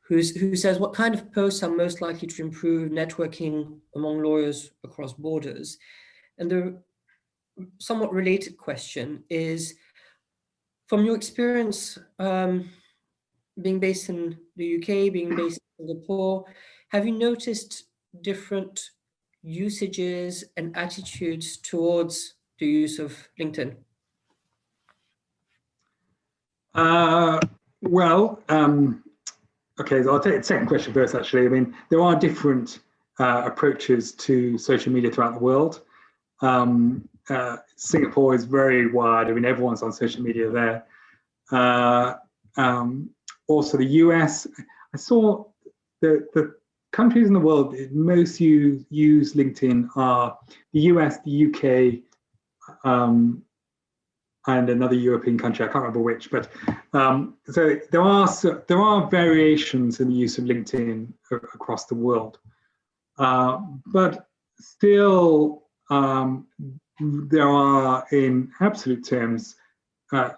who says, what kind of posts are most likely to improve networking among lawyers across borders? And the somewhat related question is, from your experience being based in the UK, being based in Singapore, have you noticed different usages and attitudes towards the use of LinkedIn? Okay, so I'll take the second question first, actually. I mean, there are different approaches to social media throughout the world. Singapore is very wide. I mean, everyone's on social media there. Also, the US, I saw the countries in the world that most use LinkedIn are the US, the UK, and another European country. I can't remember which, but so there are variations in the use of LinkedIn across the world, but still there are, in absolute terms,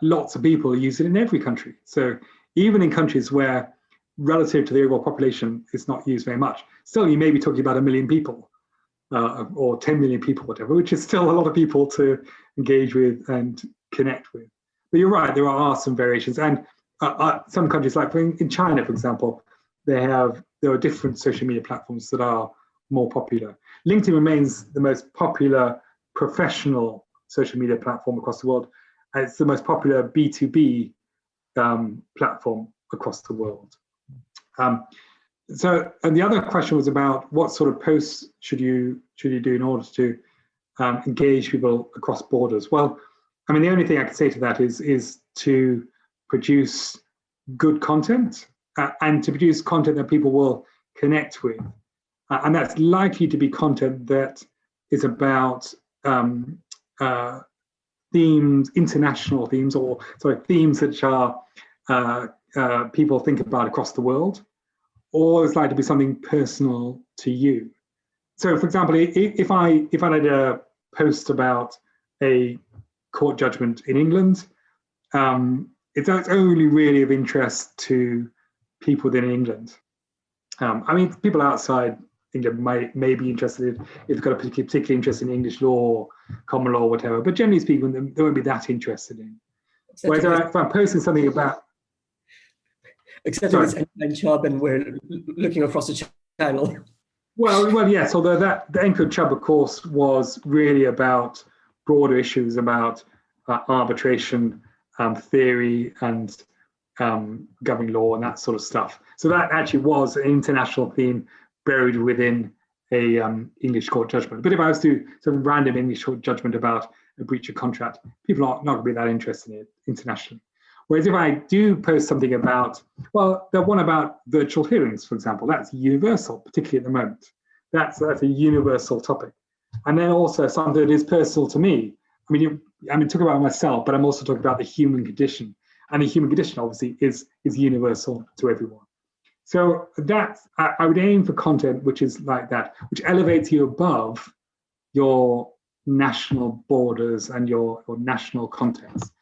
lots of people who use it in every country. So even in countries where, relative to the overall population, it's not used very much, still you may be talking about 1 million people or 10 million people, whatever, which is still a lot of people to engage with and connect with. But you're right, there are some variations, and some countries, like in China, for example, there are different social media platforms that are more popular. LinkedIn remains the most popular professional social media platform across the world, and it's the most popular B2B platform across the world. So, and the other question was about what sort of posts should you do in order to engage people across borders. Well, I mean, the only thing I can say to that is to produce good content and to produce content that people will connect with, and that's likely to be content that is about themes, international themes, or sorry, themes which are people think about across the world, or it's likely to be something personal to you. So, for example, if I did a post about a court judgment in England, it's only really of interest to people within England. I mean, people outside England may be interested if they've got a particular interest in English law, common law, whatever. But generally speaking, they won't be that interested in. Whereas if I'm posting something about, except if it's GAP and we're looking across the channel. Well, yes. Although the Untitled Chapter, of course, was really about broader issues about arbitration theory and governing law and that sort of stuff. So that actually was an international theme buried within a English court judgment. But if I was to do some random English court judgment about a breach of contract, people are not going to be that interested in it internationally. Whereas if I do post something about, well, the one about virtual hearings, for example, that's universal, particularly at the moment. That's a universal topic. And then also something that is personal to me. I mean, talking about myself, but I'm also talking about the human condition. And the human condition, obviously, is universal to everyone. So that's, I would aim for content which is like that, which elevates you above your national borders and your national context,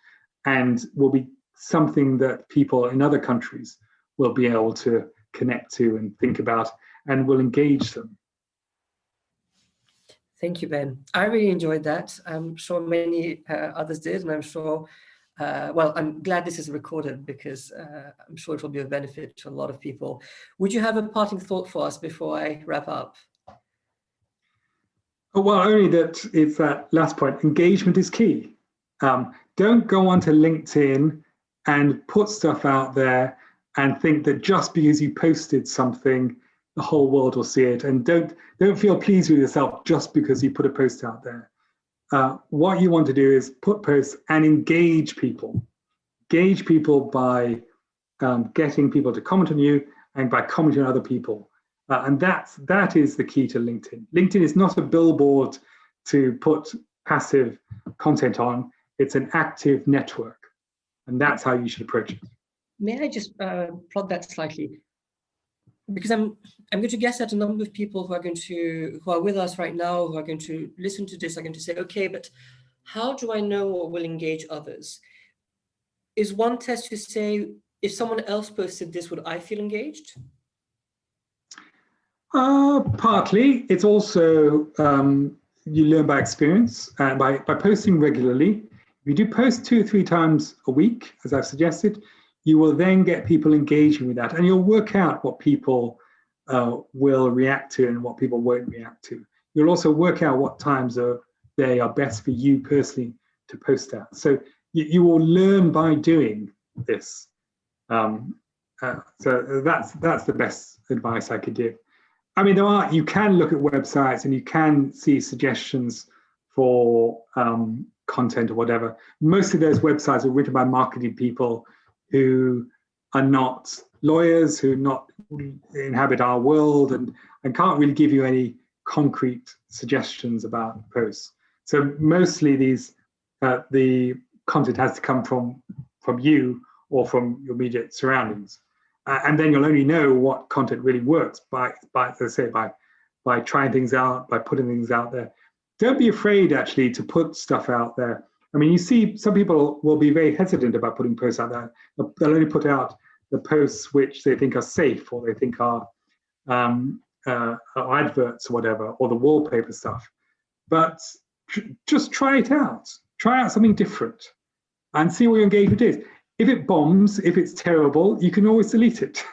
and will be something that people in other countries will be able to connect to and think about and will engage them. Thank you, Ben. I really enjoyed that. I'm sure many others did, and I'm sure, well, I'm glad this is recorded because I'm sure it will be of benefit to a lot of people. Would you have a parting thought for us before I wrap up? Well, only that it's that last point, engagement is key. Don't go onto LinkedIn and put stuff out there and think that just because you posted something, the whole world will see it. And don't feel pleased with yourself just because you put a post out there. What you want to do is put posts and engage people. Engage people by getting people to comment on you and by commenting on other people. And that is the key to LinkedIn. LinkedIn is not a billboard to put passive content on. It's an active network. And that's how you should approach it. May I just plot that slightly? Because I'm going to guess that a number of people who are with us right now, who are going to listen to this, are going to say, okay, but how do I know what will engage others? Is one test to say, if someone else posted this, would I feel engaged? Partly. It's also, you learn by experience and by posting regularly. If you do post 2 or 3 times a week, as I've suggested, you will then get people engaging with that, and you'll work out what people will react to and what people won't react to. You'll also work out what times of day are best for you personally to post at. So you will learn by doing this. So that's the best advice I could give. I mean, you can look at websites and you can see suggestions for content or whatever. Most of those websites are written by marketing people who are not lawyers, who not inhabit our world and can't really give you any concrete suggestions about posts. So mostly the content has to come from you or from your immediate surroundings. And then you'll only know what content really works by trying things out, by putting things out there. Don't be afraid actually to put stuff out there. I mean, you see some people will be very hesitant about putting posts out there. They'll only put out the posts which they think are safe or they think are adverts or whatever, or the wallpaper stuff. But just try it out. Try out something different and see what your engagement is. If it bombs, if it's terrible, you can always delete it.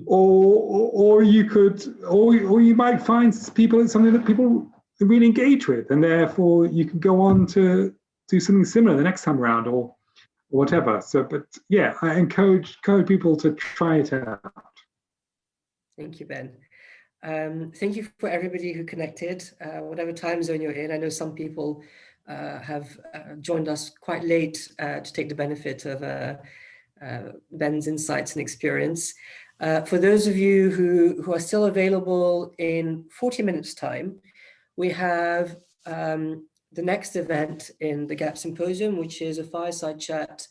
or you might find something that people really engage with, and therefore you can go on to do something similar the next time around or whatever. So, but yeah, I encourage people to try it out. Thank you, Ben. Thank you for everybody who connected, whatever time zone you're in. I know some people have joined us quite late to take the benefit of Ben's insights and experience. For those of you who are still available in 40 minutes time, we have the next event in the GAP Symposium, which is a fireside chat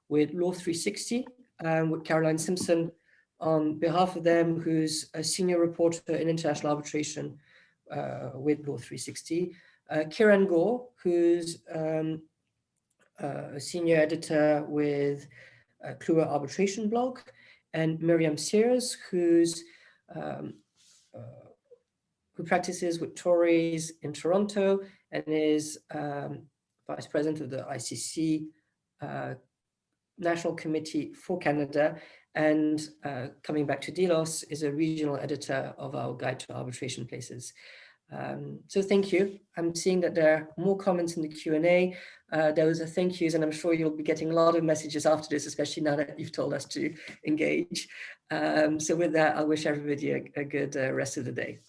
with Law 360, with Caroline Simpson on behalf of them, who's a senior reporter in international arbitration with Law 360. Kiran Gore, who's a senior editor with Kluwer Arbitration blog, and Miriam Sears, who practices with Tories in Toronto and is vice president of the ICC National Committee for Canada, and coming back to Delos, is a regional editor of our Guide to Arbitration Places. So thank you. I'm seeing that there are more comments in the Q&A. There was a thank yous, and I'm sure you'll be getting a lot of messages after this, especially now that you've told us to engage. So with that, I wish everybody a good rest of the day.